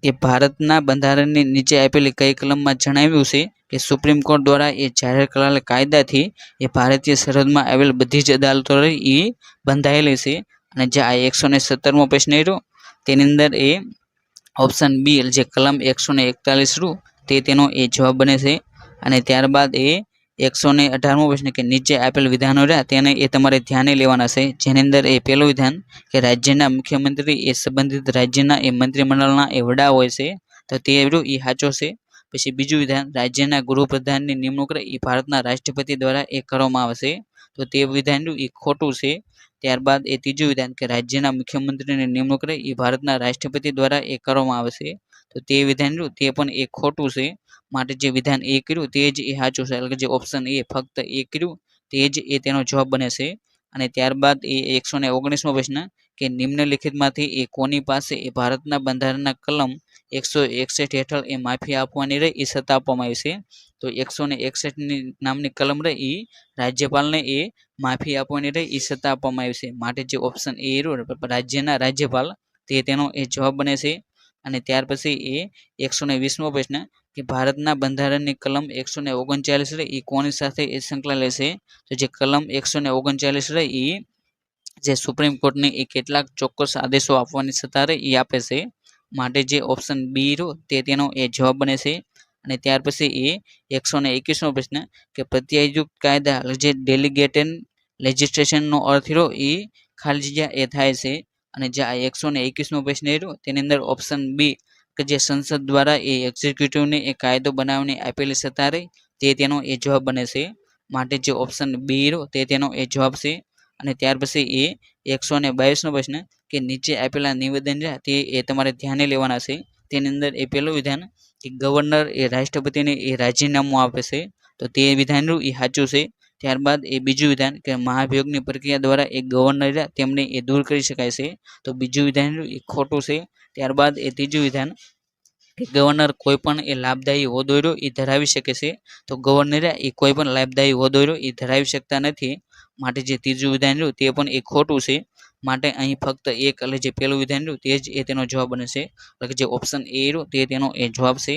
કે ભારતના બંધારણની નીચે આપેલી કઈ કલમમાં જણાવ્યું છે કે સુપ્રીમ કોર્ટ દ્વારા એ જાહેર કરાયેલા કાયદાથી એ ભારતીય સરહદમાં આવેલ બધી જ અદાલતો એ બંધાયેલી છે. અને જે આ 117મો પ્રશ્ન રહ્યો તેની અંદર એ ઓપ્શન બી જે કલમ 141 તે તેનો એ જવાબ બને છે. અને ત્યારબાદ એ 118મો પ્રશ્ન કે નીચે આપેલ વિધાનો રહ્યા તેને એ તમારે ધ્યાને લેવાના છે. જેની અંદર એ પહેલું વિધાન કે રાજ્યના મુખ્યમંત્રી એ સંબંધિત રાજ્યના એ મંત્રીમંડળના એ વડા હોય છે. તો તે એ સાચો છે. પછી બીજું વિધાન રાજ્યના ગૃહપ્રધાનની નિમણૂક એ ભારતના રાષ્ટ્રપતિ દ્વારા એ કરવામાં આવશે. તો તે વિધાન એ ખોટું છે. ત્યારબાદ એ ત્રીજું વિધાન કે રાજ્યના મુખ્યમંત્રીની નિમણૂક એ ભારતના રાષ્ટ્રપતિ દ્વારા એ કરવામાં આવશે. તો તે વિધાન તે પણ એ ખોટું છે. માટે જે વિધાન એ કર્યું તે જ એ સાચું છે. એટલે કે જે ઓપ્શન એ ફક્ત એ કર્યું તે જ એ તેનો જવાબ બને છે. અને ત્યારબાદ એ 119મો પ્રશ્ન કે નિમ્નલિખિતમાંથી એ કોની પાસે એ ભારતના બંધારણના કલમ 161 હેઠળ એ માફી આપવાની રહી એ સત્તા આપવામાં આવી છે. તો 161ની નામની કલમ રહી એ રાજ્યપાલને એ માફી આપવાની રહી એ સત્તા આપવામાં આવી છે. માટે જે ઓપ્શન એ રાજ્યના રાજ્યપાલ તે તેનો એ જવાબ બને છે. અને ત્યાર પછી એ 120મો પ્રશ્ન કે ભારતના બંધારણની કલમ 139 રહી એ કોની સાથે એ સંકળાયેલ છે. તો જે કલમ 139 રહી એ જે સુપ્રીમ કોર્ટને એ કેટલાક ચોક્કસ આદેશો આપવાની સત્તા રહી એ આપે છે. માટે જે ઓપ્શન બી તે તેનો એ જવાબ બને છે. અને ત્યાર પછી એ 121મો પ્રશ્ન કે પ્રત્યાયુક્ત કાયદા જે ડેલિગેટેડ લેજિસ્ટ્રેશનનો અર્થ એ ખાલી જગ્યા એ થાય છે. અને જે આ 121મો પ્રશ્ન રહ્યો તેની અંદર ઓપ્શન બી કે જે સંસદ દ્વારા એ એક્ઝિક્યુટિવને એ કાયદો બનાવવાની આપેલી સત્તા રહી તે તેનો એ જવાબ બને છે. માટે જે ઓપ્શન બી રહ્યો તે તેનો એ જવાબ છે. અને ત્યાર પછી એ 122મો પ્રશ્ન કે નીચે આપેલા નિવેદન તે એ તમારે ધ્યાને લેવાના છે. તેની અંદર એ પહેલું વિધાન કે ગવર્નર એ રાષ્ટ્રપતિને એ રાજીનામું આપે છે. તો તે વિધાન એ સાચું છે. ત્યારબાદ એ બીજું વિધાન કે મહાભિયોગની પ્રક્રિયા દ્વારા એ ગવર્નર તેમને એ દૂર કરી શકાય છે. તો બીજું વિધાન એ ખોટું છે. ત્યારબાદ એ ત્રીજું વિધાન કે ગવર્નર કોઈ પણ એ લાભદાયી હોદ્દો એ ધરાવી શકે છે. તો ગવર્નર એ કોઈ પણ લાભદાયી હોદ્દો એ ધરાવી શકતા નથી. માટે જે ત્રીજું વિધાન રહ્યું તે પણ એ ખોટું છે. માટે અહીં ફક્ત એક એટલે જે પહેલું વિધાન રહ્યું તે જ એ તેનો જવાબ બને છે. એટલે કે જે ઓપ્શન એ રહ્યો તે તેનો એ જવાબ છે.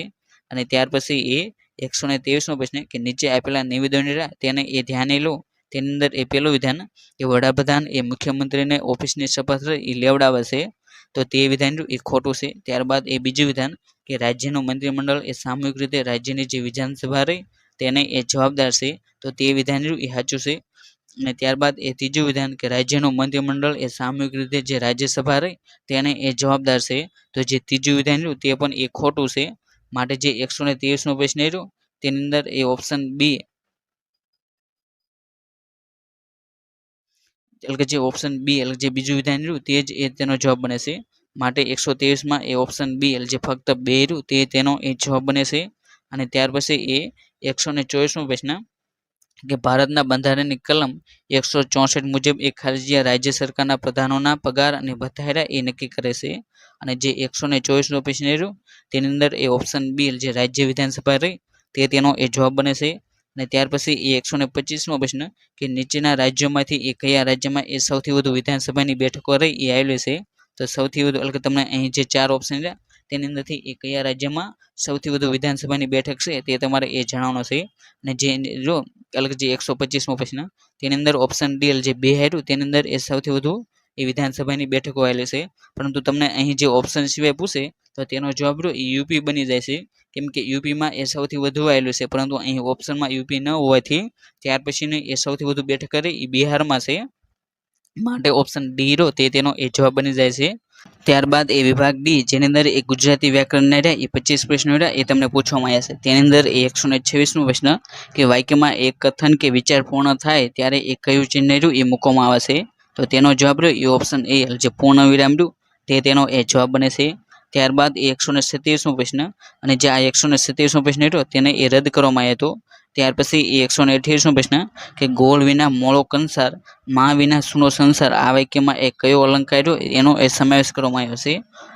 અને ત્યાર પછી એ 123મો પ્રશ્ન કે નીચે આપેલા નિવેદનો તેને એ ધ્યાને લો. તેની અંદર એ પહેલું વિધાન કે વડાપ્રધાન એ મુખ્યમંત્રીને ઓફિસની શપથ એ લેવડાવે છે. તો તે વિધાન એ ખોટું છે. ત્યારબાદ એ બીજું વિધાન કે રાજ્યનું મંત્રીમંડળ એ સામૂહિક રીતે રાજ્યની જે વિધાનસભા રહી તેને એ જવાબદાર છે. તો તે વિધાન એ સાચું છે. અને ત્યારબાદ એ ત્રીજું વિધાન કે રાજ્યનું મંત્રીમંડળ એ સામૂહિક રીતે જે રાજ્યસભા રહી તેને એ જવાબદાર છે. તો જે ત્રીજું વિધાન રહ્યું તે પણ એ ખોટું છે. માટે જે 123મો પ્રશ્ન રહ્યો તેની અંદર એ ઓપ્શન બી એટલે કે જે ઓપ્શન બી એટલે જે બીજું વિધાન રહ્યું તે જ એ તેનો જવાબ બને છે. માટે 123માં એ ઓપ્શન બી એટલે જે ફક્ત 2 રહ્યું તે તેનો એ જવાબ બને છે. અને ત્યાર પછી એ 124મો પ્રશ્ન કે ભારતના બંધારણની કલમ 164 મુજબ એક ખારજીયા રાજ્ય સરકારના પ્રધાનોના પગાર અને ભથ્થા એ નક્કી કરે છે. અને જે 124નો પ્રશ્ન રહ્યો તેની અંદર એ ઓપ્શન બી જે રાજ્ય વિધાનસભા રહી તેનો એ જવાબ બને છે. અને ત્યાર પછી એ 125મો પ્રશ્ન કે નીચેના રાજ્યોમાંથી એ કયા રાજ્યમાં એ સૌથી વધુ વિધાનસભાની બેઠકો રહી એ આવેલી છે. તો સૌથી વધુ એટલે કે તમને અહીં જે 4 ઓપ્શન રહ્યા તેની અંદરથી એ કયા રાજ્યમાં સૌથી વધુ વિધાનસભાની બેઠક છે તે તમારે એ જણાવવાનું છે. અને જે જો એટલે કે જે 125મો પ્રશ્ન તેની અંદર ઓપ્શન ડી જે 2 હાર્યું તેની અંદર એ સૌથી વધુ એ વિધાનસભાની બેઠકો આવેલી છે. પરંતુ તમને અહીં જે ઓપ્શન સિવાય પૂછે તો તેનો જવાબ એ યુપી બની જાય છે. કેમ કે યુપીમાં એ સૌથી વધુ આવેલું છે, પરંતુ અહીં ઓપ્શનમાં યુપી ન હોવાથી ત્યાર પછીની એ સૌથી વધુ બેઠક કરી એ બિહારમાં છે. માટે ઓપ્શન ડી તેનો એ જવાબ બની જાય છે. ત્યારબાદ એ વિભાગ ડી જેની અંદર એ ગુજરાતી વ્યાકરણના રહ્યા એ 25 પ્રશ્નો રહ્યા એ તમને પૂછવામાં આવ્યા છે. તેની અંદર એ 126મો પ્રશ્ન કે વાક્યમાં એક કથન કે વિચાર પૂર્ણ થાય ત્યારે એ કયું ચિહ્ન રહ્યું એ મૂકવામાં આવે છે. તો તેનો જવાબ રહ્યો એ ઓપ્શન એ જે પૂર્ણ વિરામ રહ્યું તેનો એ જવાબ બને છે. ત્યારબાદ એ 127મો પ્રશ્ન અને જે આ 127મો પ્રશ્ન રહ્યો તેને એ રદ કરવામાં આવ્યો હતો. ત્યાર પછી એ 128મો પ્રશ્ન કે ગોળ વિના મોળો કંસાર માં વિના સૂનો સંસાર આ વાક્યમાં એ કયો અલંકાર રહ્યો એનો એ સમાવેશ કરવામાં આવ્યો છે.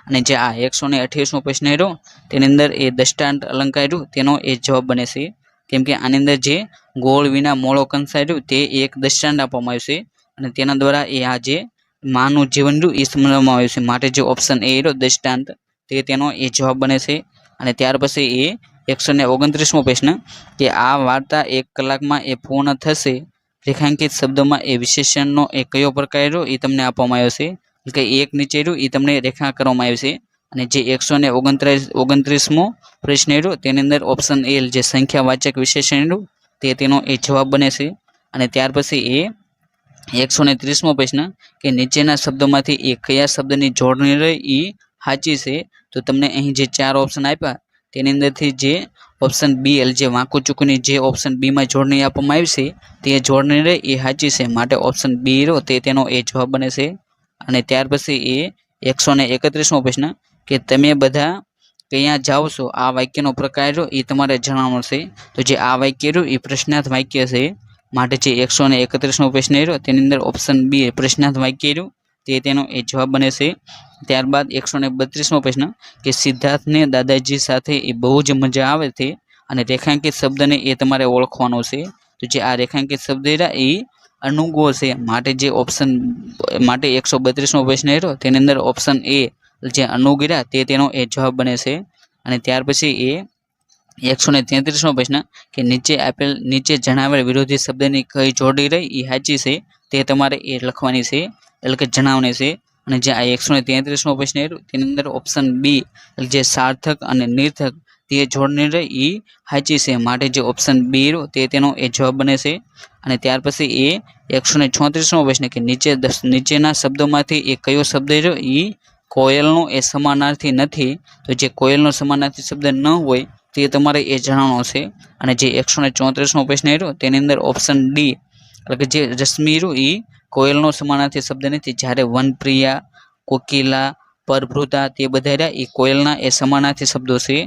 અને જે આ 128મો પ્રશ્ન રહ્યો તેની અંદર એ દ્રષ્ટાંત અલંકાર રહ્યું તેનો એ જવાબ બને છે. કેમ કે આની અંદર જે ગોળ વિના મોળો કંસાર રહ્યું તે એક દ્રષ્ટાંત આપવામાં આવ્યું છે અને તેના દ્વારા એ આ જે માનું જીવન રહ્યું એ સમજવામાં આવ્યું છે. માટે જે ઓપ્શન એ રહ્યો દ્રષ્ટાંત તેનો એ જવાબ બને છે. અને ત્યાર પછી એ 129મો પ્રશ્ન કે આ વાર્તા 1 કલાકમાં એ પૂર્ણ થશે રેખાંકિત શબ્દોમાં એ વિશેષણનો એ કયો પ્રકાર રહ્યો એ તમને આપવામાં આવ્યો છે. એટલે કે એક નીચે રહ્યું એ તમને રેખા કરવામાં આવ્યું છે. અને જે 129મો પ્રશ્ન રહ્યો તેની અંદર ઓપ્શન એ જે સંખ્યાવાચક વિશેષણ રહ્યું તેનો એ જવાબ બને છે. અને ત્યાર પછી એ 130મો પ્રશ્ન કે નીચેના શબ્દોમાંથી એ કયા શબ્દની જોડણી રહી એ સાચી છે. તો તમને અહીં જે 4 ઓપ્શન આપ્યા તેની અંદરથી જે ઓપ્શન બી જે વાંકું ચૂકની જે ઓપ્શન બીમાં જોડણી આપવામાં આવી છે તે જોડણી રહી એ સાચી છે. માટે ઓપ્શન બી તેનો એ જવાબ બને છે. અને ત્યાર પછી એ 131મો પ્રશ્ન કે તમે બધા ક્યાં જાઓ છો આ વાક્યનો પ્રકાર એ તમારે જણાવવાનો છે. તો જે આ વાક્ય રહ્યું એ પ્રશ્નાર્થ વાક્ય છે. માટે જે 131મો પ્રશ્ન રહ્યો તેની અંદર ઓપ્શન બી પ્રશ્નાર્થ વાક્ય રહ્યું તેનો એ જવાબ બને છે. ત્યારબાદ 132મો પ્રશ્ન કે સિદ્ધાર્થને દાદાજી સાથે એ બહુ જ મજા આવે છે અને રેખાંકિત શબ્દને એ તમારે ઓળખવાનો છે. તો જે આ રેખાંકિત શબ્દ એ અનુગો છે. માટે જે ઓપ્શન માટે 132મો પ્રશ્ન રહ્યો તેની અંદર ઓપ્શન એ જે અનુગીરા તેનો એ જવાબ બને છે. અને ત્યાર પછી એ 133મો પ્રશ્ન કે નીચે જણાવેલ વિરોધી શબ્દની કઈ જોડી રહી એ સાચી છે તે તમારે એ લખવાની છે, એટલે કે જણાવવાની છે. અને જે આ 133મો પ્રશ્ન તેની અંદર ઓપ્શન બી જે સાર્થક અને નિર્થક તે જોડણી રહી એ સાચી છે. માટે જે ઓપ્શન બી તેનો એ જવાબ બને છે. અને ત્યાર પછી એ 134મો પ્રશ્ન કે નીચેના શબ્દોમાંથી એ કયો શબ્દ રહ્યો એ કોયલનો એ સમાનાર્થી નથી. તો જે કોયલનો સમાનાર્થી શબ્દ ન હોય તે તમારે એ જણાવવાનો છે. અને જે 134મો પ્રશ્ન રહ્યો તેની અંદર ઓપ્શન ડી એટલે કે જે રશ્મિ રહ્યું એ કોયલનો સમાનાર્થી શબ્દ નથી. જ્યારે વનપ્રિયા, કોકિલા, પરભૃતા તે બધા રહ્યા એ કોયલના એ સમાનાર્થી શબ્દો છે.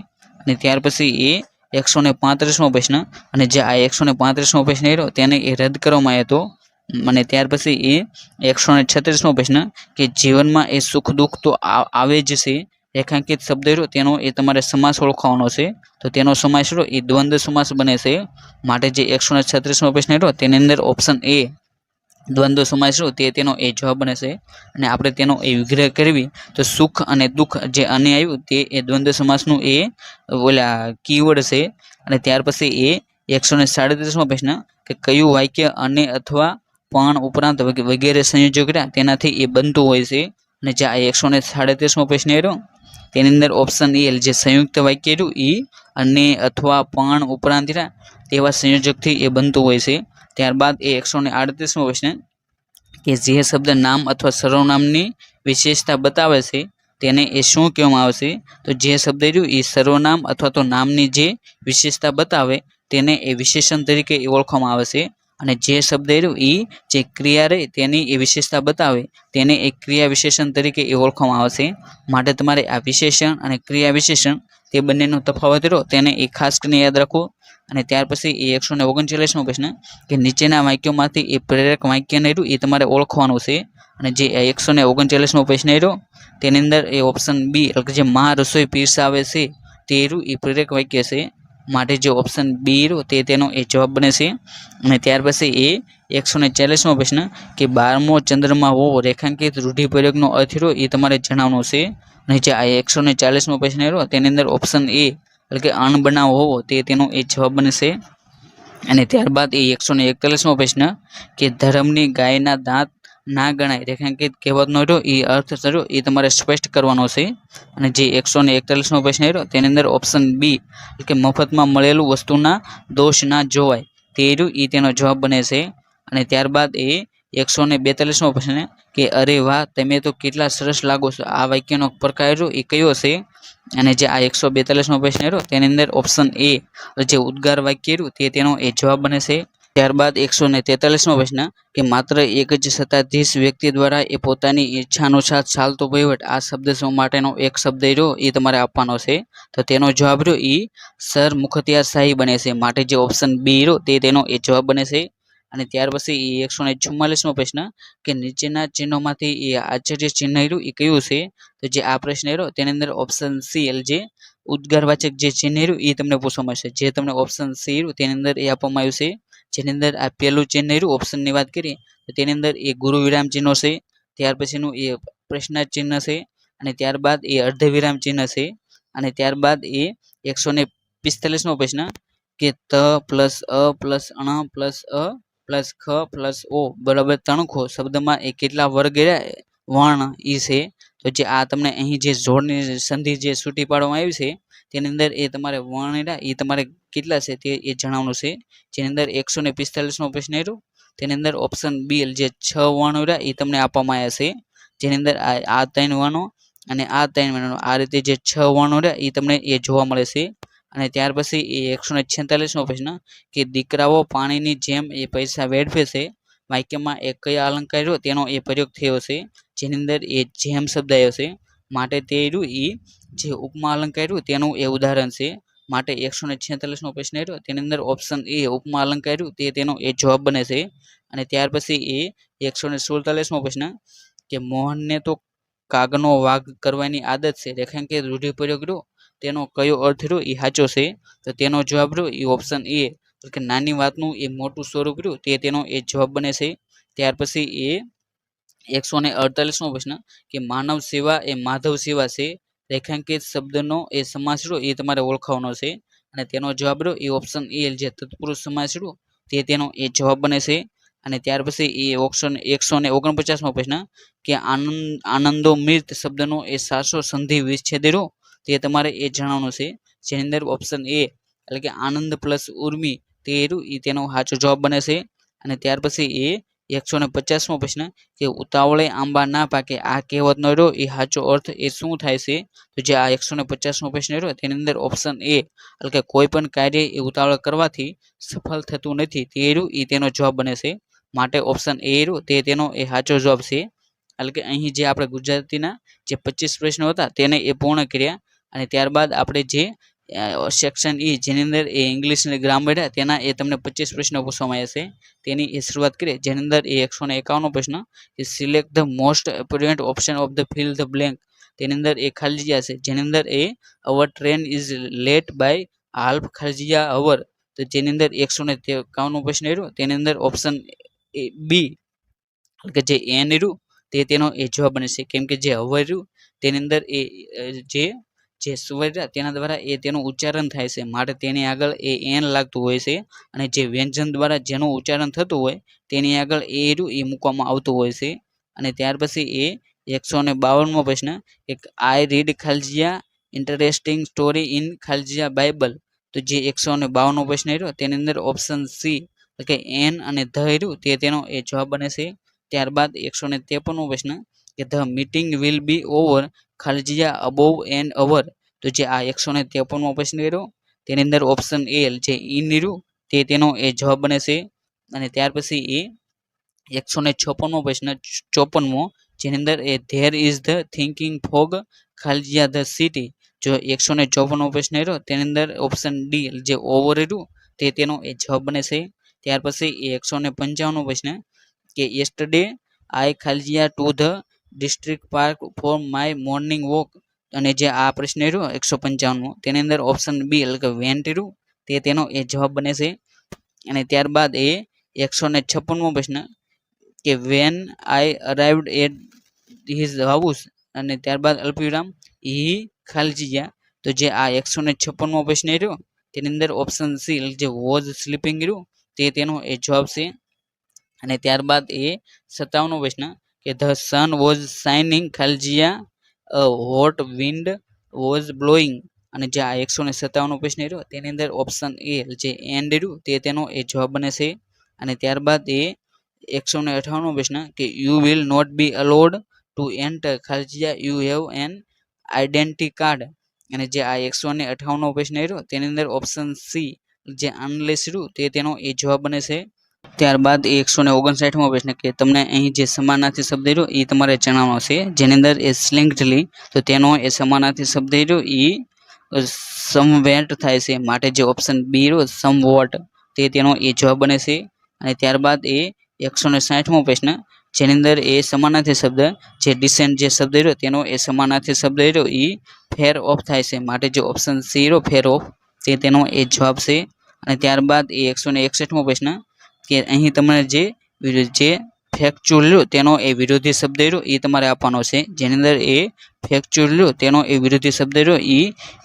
અને ત્યાર પછી એ 135મો પ્રશ્ન અને જે આ 135મો પ્રશ્ન રહ્યો તેને એ રદ કરવામાં આવ્યો હતો. અને ત્યાર પછી એ 136મો પ્રશ્ન કે જીવનમાં એ સુખ દુઃખ તો આવે જ છે રેખાંકિત શબ્દ રહ્યો તેનો એ તમારે સમાસ ઓળખવાનો છે. તો તેનો સમાસ રહ્યો એ દ્વંદ્વ સમાસ બને છે. માટે જે 136મો પ્રશ્ન રહ્યો તેની અંદર ઓપ્શન એ દ્વંદ્વ સમાસ રહ્યો તેનો એ જવાબ બને છે. અને આપણે તેનો એ વિગ્રહ કરવી તો સુખ અને દુઃખ જે અને આવ્યું તે એ દ્વંદ્વ સમાસનું એ ઓલા કીવર્ડ છે. અને ત્યાર પછી એ 137મો પ્રશ્ન કે કયું વાક્ય અને અથવા પણ ઉપરાંત વગેરે સંયોજક રહ્યા તેનાથી એ બનતું હોય છે. અને જે આ 137મો પ્રશ્ન રહ્યો તેની અંદર ઓપ્શન એ જે સંયુક્ત વાક્ય રહ્યું એ અને અથવા પણ ઉપરાંત રહ્યા તેવા સંયોજકથી એ બનતું હોય છે. ત્યારબાદ એ 138મો પ્રશ્ન કે જે શબ્દ નામ અથવા સર્વનામની વિશેષતા બતાવે છે તેને એ શું કહેવામાં આવે છે. તો જે શબ્દ રહ્યું એ સર્વનામ અથવા તો નામની જે વિશેષતા બતાવે તેને એ વિશેષણ તરીકે ઓળખવામાં આવે છે. અને જે શબ્દ રહ્યું એ જે ક્રિયા રહે તેની એ વિશેષતા બતાવે તેને એક ક્રિયા વિશેષણ તરીકે એ ઓળખવામાં આવે છે. માટે તમારે આ વિશેષણ અને ક્રિયા વિશેષણ તે બંનેનો તફાવત રહ્યો તેને એ ખાસ કરીને યાદ રાખવું. અને ત્યાર પછી એ 139મો પ્રશ્ન કે નીચેના વાક્યોમાંથી એ પ્રેરક વાક્યને રહ્યું એ તમારે ઓળખવાનું છે. અને જે 139મો પ્રશ્ન રહ્યો તેની અંદર એ ઓપ્શન બી એટલે કે જે મહા રસોઈ પીરસાવે છે તે રહ્યું એ પ્રેરક વાક્ય છે. માટે જે ઓપ્શન બી રહ્યો તે તેનો એ જવાબ બને છે. અને ત્યાર પછી એ 140મો પ્રશ્ન કે 12મો ચંદ્રમાં હોવો રેખાંકિત રૂઢિપ્રયોગનો અર્થ રહ્યો એ તમારે જણાવવાનો છે. અને જે આ 140મો પ્રશ્ન રહ્યો તેની અંદર ઓપ્શન એ એટલે કે અણબનાવ હોવો તે તેનો એ જવાબ બનશે. અને ત્યારબાદ એ 141મો પ્રશ્ન કે ધર્મની ગાયના દાંત ના ગણાય રેખાંકિત કહેવતનો રહ્યો એ અર્થ રહ્યો એ તમારે સ્પષ્ટ કરવાનો છે. અને જે 141મો પ્રશ્ન રહ્યો તેની અંદર ઓપ્શન બી એટલે કે મફતમાં મળેલું વસ્તુના દોષ ના જોવાય તે રહ્યું એ તેનો જવાબ બને છે. અને ત્યારબાદ એ 142મો પ્રશ્ન કે અરે વાહ તમે તો કેટલા સરસ લાગો છો આ વાક્યનો પ્રકાર એ કયો છે. અને જે આ 142મો પ્રશ્ન રહ્યો તેની અંદર ઓપ્શન એ જે ઉદ્ગાર વાક્ય રહ્યું તે તેનો એ જવાબ બને છે. ત્યારબાદ 143મો પ્રશ્ન કે માત્ર એક જ સત્તાધીશ વ્યક્તિ દ્વારા એ પોતાની ઈચ્છા અનુસાર ચાલતો વહીવટ આ શબ્દ માટેનો એક શબ્દ રહ્યો એ તમારે આપવાનો છે. તો તેનો જવાબ રહ્યો એ સરમુખત્યારશાહી બને છે. માટે જે ઓપ્શન બી રહ્યો તે તેનો એ જવાબ બને છે. અને ત્યાર પછી એ 144મો પ્રશ્ન કે નીચેના ચિહ્નોમાંથી એ આશ્ચર્ય ચિહ્ન રહ્યું એ કયું છે. તો જે આ પ્રશ્ન રહ્યો તેની અંદર ઓપ્શન સી એટલે જે ઉદ્ગારવાચક જે ચિહ્ન રહ્યું એ તમને પૂછવામાં આવશે. જે તમને ઓપ્શન સી રહ્યું તેની અંદર એ આપવામાં આવ્યું છે. જેની અંદર આ પહેલું ચિહ્ન રહ્યું ઓપ્શનની વાત કરીએ તો તેની અંદર એ ગુરુ વિરામ ચિહ્નો છે. ત્યાર પછીનું એ પ્રશ્નાર્થ ચિહ્ન છે. અને ત્યારબાદ એ અર્ધવિરામ ચિહ્ન છે. અને ત્યારબાદ એ 145મો પ્રશ્ન કે ત પ્લસ અ પ્લસ અણ પ્લસ અ પ્લસ ખ પ્લસ ઓ બરાબર તણખો શબ્દમાં એ કેટલા વર્ગ વર્ણ ઈ છે. તો જે આ તમને અહીં જે જોડની સંધિ જે છૂટી પાડવામાં આવી છે તેની અંદર એ તમારે વર્ણ એ તમારે કેટલા છે તે એ જણાવવાનું છે. જેની અંદર 145મો પ્રશ્ન રહ્યો તેની અંદર ઓપ્શન બી જે 6 વર્ણો રહ્યા એ તમને આપવામાં આવ્યા છે. જેની અંદર આ 3 વર્ણો અને આ 3 વર્ણો આ રીતે જે 6 વર્ણો રહ્યા એ તમને એ જોવા મળે છે. અને ત્યાર પછી એ 146મો પ્રશ્ન કે દીકરાઓ પાણીની જેમ એ પૈસા વેડફે છે વાક્યમાં એ કયા અલંકાર રહ્યો તેનો એ પ્રયોગ થયો છે. જેની અંદર એ જેમ શબ્દ આવ્યો છે. માટે તે રહ્યું એ જે ઉપમા અલંકાર રહ્યું તેનું એ ઉદાહરણ છે. માટે 146મો પ્રશ્ન રહ્યો તેની અંદર ઓપ્શન એ ઉપમા અલંકાર રહ્યું તે તેનો એ જવાબ બને છે. અને ત્યાર પછી એ 147મો પ્રશ્ન કે મોહનને તો કાગનો વાઘ કરવાની આદત છે રેખાંકિત રૂઢિપ્રયોગ રહ્યો તેનો કયો અર્થ રહ્યો એ સાચો છે. તો તેનો જવાબ રહ્યો એ ઓપ્શન એ કે નાની વાતનું એ મોટું સ્વરૂપ રહ્યું તે તેનો એ જવાબ બને છે. ત્યાર પછી એ 148મો પ્રશ્ન કે માનવ સેવા એ માધવ સેવા છે રેખાંકિત શબ્દનો એ સમાસ રહ્યો એ તમારે ઓળખાવાનો છે. અને તેનો જવાબ રહ્યો એ ઓપ્શન એ જે તત્પુરુષ સમાસ રહ્યો તે તેનો એ જવાબ બને છે. અને ત્યાર પછી એ 149મો પ્રશ્ન કે આનંદો મિર્ત શબ્દનો એ સાચો સંધિ વિચ્છેદ રહ્યો તે તમારે એ જણાવવાનું છે. જેની અંદર ઓપ્શન એ એટલે કે આનંદ પ્લસ ઉર્મી તે રહ્યું એ તેનો સાચો જવાબ બને છે. અને ત્યાર પછી એ 150મો પ્રશ્ન કે ઉતાવળે આંબા ના પાકે આ કહેવતનો રહ્યો એ સાચો અર્થ એ શું થાય છે. તો જે આ 150મો પ્રશ્ન રહ્યો તેની અંદર ઓપ્શન એ એટલે કે કોઈ પણ કાર્ય એ ઉતાવળ કરવાથી સફળ થતું નથી તે રહ્યું એ તેનો જવાબ બને છે. માટે ઓપ્શન એ રહ્યું તે તેનો એ સાચો જવાબ છે. એટલે કે અહીં જે આપણે ગુજરાતીના જે 25 પ્રશ્નો હતા તેને એ પૂર્ણ કર્યા. અને ત્યારબાદ આપણે જે સેક્શન ઈ જેની અંદર એ ઇંગ્લિશ અને ગ્રામર તેના એ તમને 25 પ્રશ્નો પૂછવામાં આવ્યા છે તેની એ શરૂઆત કરીએ. જેની અંદર એ 151મો પ્રશ્ન કે select the most appropriate option of the fill the blank તેની અંદર એ ખાલી જગ્યા છે. જેની અંદર એ hour train is late by half ખાલી જગ્યા અવર. તો જેની અંદર 151મો પ્રશ્ન રહ્યો તેની અંદર ઓપ્શન બી કે જે એન રહ્યું તે તેનો એ જવાબ બને છે. કેમ કે જે અવર રહ્યું તેની અંદર એ જે સ્વર તેના દ્વારા એ તેનું ઉચ્ચારણ થાય છે માટે તેની આગળ એ એન લાગતું હોય છે. અને જે વ્યંજન દ્વારા જેનું ઉચ્ચારણ થતું હોય તેની આગળ એ રહ્યું એ મૂકવામાં આવતું હોય છે. અને ત્યાર પછી એ 152મો પ્રશ્ન એક આઈ રીડ ખાલજીયા ઇન્ટરેસ્ટિંગ સ્ટોરી ઇન ખાલજીયા બાઇબલ. તો જે 152મો પ્રશ્ન રહ્યો તેની અંદર ઓપ્શન સી એટલે કે એન અને ધ રહ્યું તે તેનો એ જવાબ બને છે. ત્યારબાદ 153મો પ્રશ્ન કે the meeting will be over ખાલજીયા અબોવ એન અવર. તો જે આ 153મો પ્રશ્ન રહ્યો તેની અંદર ઓપ્શન એ જે ઇન રહ્યું તે તેનો એ જવાબ બને છે. અને ત્યાર પછી એ 156મો પ્રશ્ન 54મો જેની અંદર એ there is the thinking fog ખાલજીયા ધ સિટી. જો 154મો પ્રશ્ન રહ્યો તેની અંદર ઓપ્શન ડી જે ઓવર રહ્યું તે તેનો એ જવાબ બને છે. ત્યાર પછી એ 155મો પ્રશ્ન કે યસ્ટરડે આઈ ખાલજીયા to the district park for my morning walk, અને જે આ પ્રશ્ન રહ્યો 155મો તેની અંદર ઓપ્શન બી એટલે કે વેન્ટ રહ્યું તે તેનો એ જવાબ બને છે. અને ત્યારબાદ એ 156મો પ્રશ્ન કે when I arrived at his house, અને ત્યારબાદ અલ્પવિરામ હી ખાલજીયા, તો જે આ 156મો પ્રશ્ન રહ્યો તેની અંદર ઓપ્શન સી જે વોઝ સ્લીપિંગ રહ્યું તે તેનો એ જવાબ છે. અને ત્યારબાદ એ 57મો પ્રશ્ન કે ધ સન વોઝ શાઇનિંગ ખાલજીયા હોટ વિન્ડ વોઝ બ્લોઈંગ, અને જે આ 157મો પ્રશ્ન રહ્યો તેની અંદર ઓપ્શન એ જે એન્ડ રહ્યું તે તેનો એ જવાબ બને છે. અને ત્યારબાદ એ 158મો પ્રશ્ન કે you will not be allowed to enter ખાલજીયા, you have an identity card, અને જે આ 158મો પ્રશ્ન રહ્યો તેની અંદર ઓપ્શન સી જે અનલેસ રહ્યું તે તેનો એ જવાબ બને છે. ત્યારબાદ 159મો પ્રશ્ન કે તમને અહીં જે સમાનાર્થી શબ્દ રહ્યો એ તમારે જણાવવાનો છે, જેની અંદર એ સ્લિંગડલી, તો તેનો એ સમાનાર્થી શબ્દ રહ્યો એ સમવેટ થાય છે, માટે જે ઓપ્શન બી રહ્યો સમવોટ તે તેનો એ જવાબ બને છે. અને ત્યારબાદ એ 160મો પ્રશ્ન જેની અંદર એ સમાનાર્થી શબ્દ જે ડિસેન્ટ જે શબ્દ રહ્યો તેનો એ સમાનાર્થી શબ્દ રહ્યો એ ફેર ઓફ થાય છે, માટે જે ઓપ્શન સી રહ્યો ફેર ઓફ તે તેનો એ જવાબ છે. અને ત્યારબાદ એ 161મો પ્રશ્ન કે અહીં તમારે જે ફેક્ચ્યુઅલ રહ્યો તેનો એ વિરોધી શબ્દ રહ્યો એ તમારે આપવાનો છે, જેની અંદર એ ફેક્ચ્યુઅલ રહ્યો તેનો એ વિરોધી શબ્દ રહ્યો એ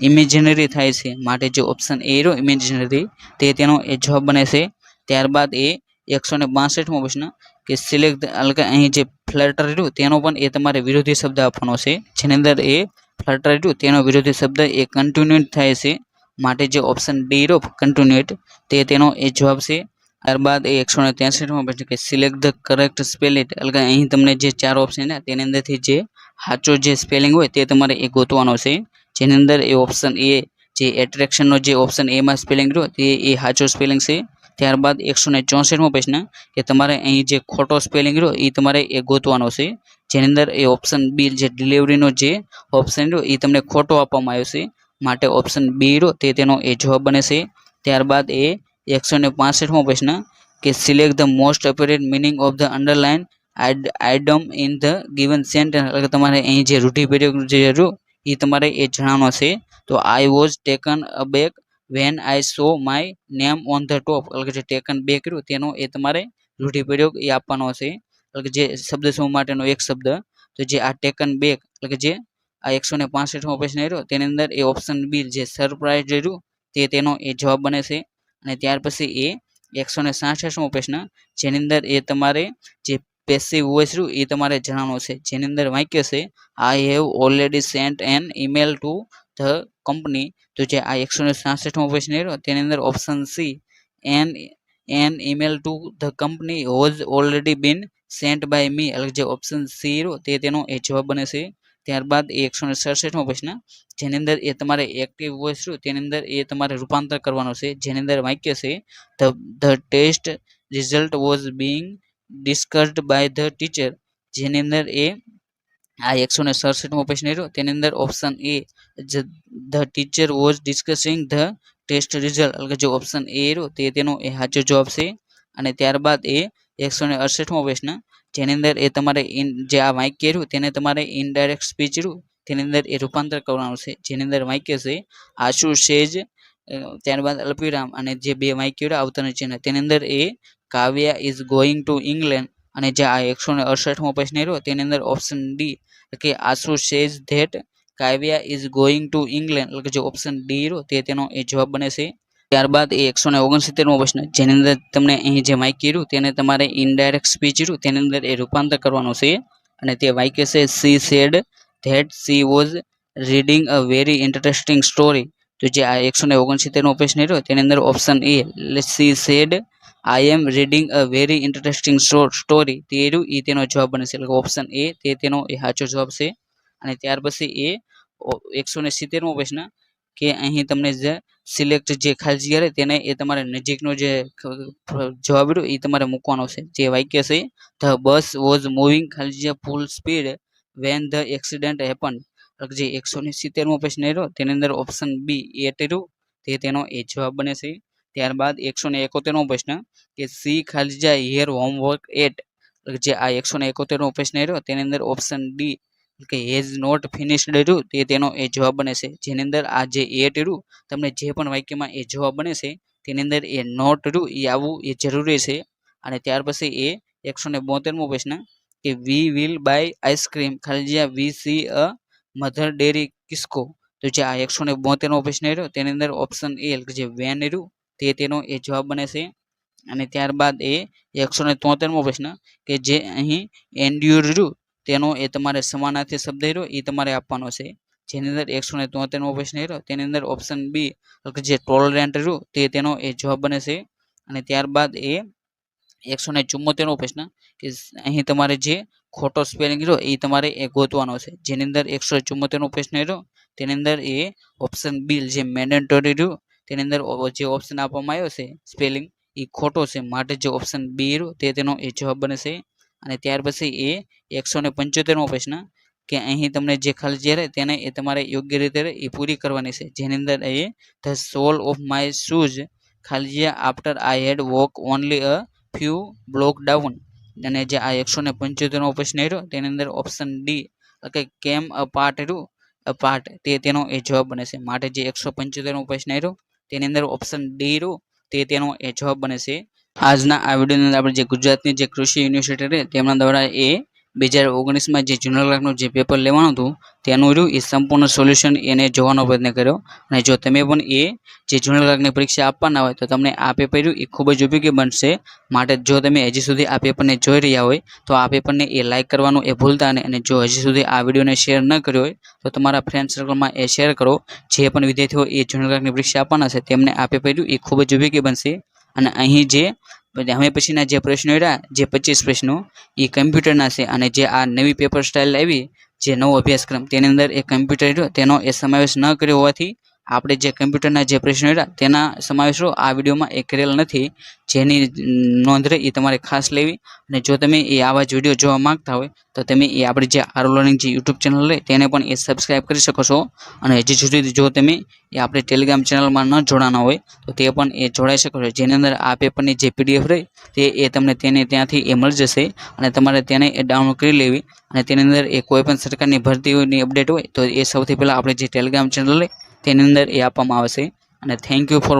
ઇમેજિનરી થાય છે, માટે જે ઓપ્શન એ રહ્યો ઇમેજિનરી તે તેનો એ જવાબ બને છે. ત્યારબાદ એ 162મો પ્રશ્ન કે સિલેક્ટ એટલે અહીં જે ફ્લટર રહ્યું તેનો પણ એ તમારે વિરોધી શબ્દ આપવાનો છે, જેની અંદર એ ફ્લટર રહ્યું તેનો વિરોધી શબ્દ એ કન્ટિન્યુટ થાય છે, માટે જે ઓપ્શન ડી રહ્યો કન્ટિન્યુટ તે તેનો એ જવાબ છે. ત્યારબાદ એ 163મો પ્રશ્ન કે સિલેક્ટ ધ કરેક્ટ સ્પેલિંગ, એટલે કે અહીં તમને જે 4 ઓપ્શન છે તેની અંદરથી જે સાચો જે સ્પેલિંગ હોય તે તમારે એ ગોતવાનો છે, જેની અંદર એ ઓપ્શન એ જે એટ્રેક્શનનો જે ઓપ્શન એમાં સ્પેલિંગ રહ્યો તે એ સાચો સ્પેલિંગ છે. ત્યારબાદ 164મો પ્રશ્ન કે તમારે અહીં જે ખોટો સ્પેલિંગ રહ્યો એ તમારે એ ગોતવાનો છે, જેની અંદર એ ઓપ્શન બી જે ડિલિવરીનો જે ઓપ્શન રહ્યો એ તમને ખોટો આપવામાં આવ્યો છે, માટે ઓપ્શન બી રહ્યો તે તેનો એ જવાબ બને છે. ત્યારબાદ એ 165મો પ્રશ્ન કે select the most apparent meaning of the underline item in the given sentence, એટલે કે તમારે અહીં જે રૂઢિપ્રયોગ જે રહ્યો એ તમારે એ જણાવવાનો છે. તો I was taken aback when I saw my name on the top, એટલે કે જે ટેકન બેક રહ્યું તેનો એ તમારે રૂઢિપ્રયોગ એ આપવાનો છે, એટલે કે જે શબ્દ સમૂહ માટેનો એક શબ્દ, તો જે આ ટેકન બેક એટલે કે જે આ 165મો પ્રશ્ન રહ્યો તેની અંદર એ ઓપ્શન બી જે સરપ્રાઇઝ રહ્યું તે તેનો એ જવાબ બને છે. અને ત્યાર પછી એ 166મો પ્રશ્ન જેની અંદર એ તમારે જે પેસિવ વોઇસ રહ્યું એ તમારે જણાવવાનું છે, જેની અંદર વાક્ય છે I have already sent an email to the company, તો જે આ 166મો પ્રશ્ન રહ્યો તેની અંદર option C an email to the company was already been sent by me, એટલે જે ઓપ્શન સી રહ્યો તે તેનો એ જવાબ બને છે. ત્યારબાદ એ 167મો પ્રશ્ન જેની અંદર એ તમારે એક્ટિવ વોઇસ રહ્યું તેની અંદર એ તમારે રૂપાંતર કરવાનો છે, જેની અંદર વાક્ય છે the test result was being discussed by the teacher, જેની અંદર એ આ 167મો પ્રશ્ન રહ્યો તેની અંદર option A the teacher was discussing the test result, એટલે કે જે ઓપ્શન એ રહ્યો તે તેનો એ સાચો જવાબ છે. અને ત્યારબાદ એ 168મો પ્રશ્ન જેની અંદર એ તમારે જે આ વાક્ય રહ્યું તેને તમારે ઇનડાયરેક્ટ સ્પીચ રહ્યું તેની અંદર એ રૂપાંતર કરવાનું છે, જેની અંદર વાક્ય છે આશુ સેજ, ત્યારબાદ અલ્પવિરામ અને જે બે વાક્યો આવતાની ચિહ્ન તેની અંદર એ કાવ્યા ઇઝ ગોઈંગ ટુ ઇંગ્લેન્ડ, અને જે આ 168મો પ્રશ્ન રહ્યો તેની અંદર ઓપ્શન ડી કે આશુ સેજ that Kavya is going to England, એટલે કે જે ઓપ્શન ડી રહ્યો તે તેનો એ જવાબ બને છે. ત્યારબાદ એ 169મો પ્રશ્ન જેની અંદર તમને અહીં જે વાક્ય રહ્યું તેને તમારે ઇનડાયરેક્ટ સ્પીચ રહ્યું તેની અંદર એ રૂપાંતર કરવાનું છે, અને તે વાક્ય છે C said that she was reading a very interesting story, તો જે આ 169મો પ્રશ્ન રહ્યો તેની અંદર option A C said I am reading a very interesting story તે રહ્યું એ તેનો જવાબ બને છે, એટલે ઓપ્શન એ તે તેનો એ સાચો જવાબ છે. અને ત્યાર પછી એ 170મો પ્રશ્ન કે અહીં તમને જે સિલેક્ટ જે ખાલજીયા રહે તેને એ તમારે નજીકનો જે જવાબ રહ્યો એ તમારે મૂકવાનો છે, જે વાક્ય છે ધ બસ વોઝ મૂવિંગ ખાલજીયા full speed when the accident happen, જે 170મો પ્રશ્ન રહ્યો તેની અંદર ઓપ્શન બી એ રહ્યું તે તેનો એ જવાબ બને છે. ત્યારબાદ 171મો પ્રશ્ન કે સી ખાલી જગ્યા હિયર હોમવર્ક એટ, જે આ 171મો પ્રશ્ન રહ્યો તેની અંદર ઓપ્શન ડી કે હેઝ નોટ ફિનિશ્ડ રહ્યું તે તેનો એ જવાબ બને છે. જેની અંદર આ જે એટ રહ્યું તમને જે પણ વાક્યમાં એ જવાબ બને છે તેની અંદર એ નોટ રહ્યું એ આવવું એ જરૂરી છે. અને ત્યાર પછી એ 172મો પ્રશ્ન કે વી વિલ બાય આઈસ્ક્રીમ ખાલી જગ્યા વી સી અ મધર ડેરી કિસકો, તો જે આ 172મો પ્રશ્ન રહ્યો તેની અંદર ઓપ્શન એ જે વેન રહ્યું તે તેનો એ જવાબ બને છે. અને ત્યારબાદ એ 173મો પ્રશ્ન કે જે અહીં એન્ડ્યુર રહ્યું તેનો એ તમારે સમાનાર્થી શબ્દ રહ્યો એ તમારે આપવાનો છે. જેની અંદર 173મો પ્રશ્ન રહ્યો તેની અંદર ઓપ્શન બી જે ટોલરન્ટ રહ્યું તે તેનો એ જવાબ બને છે. અને ત્યારબાદ એ 174મો પ્રશ્ન કે અહીં તમારે જે ખોટો સ્પેલિંગ રહ્યો એ તમારે એ ગોતવાનો છે. જેની અંદર 174મો પ્રશ્ન રહ્યો તેની અંદર એ ઓપ્શન બી જે મેન્ડેટરી રહ્યું તેની અંદર જે ઓપ્શન આપવામાં આવ્યો છે સ્પેલિંગ એ ખોટો છે, માટે જે ઓપ્શન બી રહ્યું તે તેનો એ જવાબ બને છે. અને ત્યાર પછી એ 175મો પ્રશ્ન કે અહીં તમને જે ખાલી જગ્યા રહે તેને એ તમારે યોગ્ય રીતે એ પૂરી કરવાની છે. જેની અંદર એ the sole of my shoes ખાલી જગ્યા after I had walk only a few block down, અને જે આ 175મો પ્રશ્ન રહ્યો તેની અંદર ઓપ્શન ડી કે કેમ અ પાર્ટ રહ્યું પાર્ટ તે તેનો એ જવાબ બને છે. માટે જે 175મો પ્રશ્ન રહ્યો તેની અંદર ઓપ્શન ડી રહ્યું તે તેનો એ જવાબ બને છે. આજના આ વિડીયોની અંદર આપણે જે ગુજરાતની જે કૃષિ યુનિવર્સિટી રહે તેમના દ્વારા એ 2019માં જે જૂના ક્લાર્કનું જે પેપર લેવાનું હતું તેનું રહ્યું એ સંપૂર્ણ સોલ્યુશન એને જોવાનો પ્રયત્ન કર્યો. અને જો તમે પણ એ જે જૂના ક્લાર્કની પરીક્ષા આપવાના હોય તો તમને આ પેપર રહ્યું એ ખૂબ જ ઉપયોગી બનશે. માટે જો તમે હજી સુધી આ પેપરને જોઈ રહ્યા હોય તો આ પેપરને એ લાઇક કરવાનું એ ભૂલતા નહીં. અને જો હજી સુધી આ વિડીયોને શેર ન કર્યો હોય તો તમારા ફ્રેન્ડ સર્કલમાં એ શેર કરો. જે પણ વિદ્યાર્થીઓ એ જૂના ક્લાર્કની પરીક્ષા આપવાના છે તેમને આ પેપર રહ્યું એ ખૂબ જ ઉપયોગી બનશે. અને અહીં જે હવે પછીના જે પ્રશ્નો રહ્યા જે 25 પ્રશ્નો એ કમ્પ્યુટરના છે. અને જે આ નવી પેપર સ્ટાઇલ આવી જે નવો અભ્યાસક્રમ તેની અંદર એ કમ્પ્યુટર રહ્યો તેનો એ સમાવેશ ન કર્યો હોવાથી આપણે જે કમ્પ્યુટરના જે પ્રશ્નો રહ્યા તેના સમાવેશ આ વિડીયોમાં એ કરેલ નથી. જેની નોંધ રહે એ તમારે ખાસ લેવી. અને જો તમે એ આવા જ વિડીયો જોવા માંગતા હોય તો તમે એ આપણી જે આરવ લર્નિંગ જે યુટ્યુબ ચેનલ રહે તેને પણ એ સબસ્ક્રાઈબ કરી શકો છો. અને હજી સુધી જો તમે એ આપણે ટેલિગ્રામ ચેનલમાં ન જોડાના હોય તો તે પણ એ જોડાઈ શકો છો. જેની અંદર આ પેપરની જે પીડીએફ રહી તે એ તમને ત્યાંથી એ મળી જશે. અને તમારે તેને એ ડાઉનલોડ કરી લેવી. અને તેની અંદર એ કોઈ પણ સરકારની ભરતીઓની અપડેટ હોય તો એ સૌથી પહેલાં આપણે જે ટેલિગ્રામ ચેનલ રહે તેની અંદર એ આપવામાં આવશે. અને થેન્ક યુ ફોર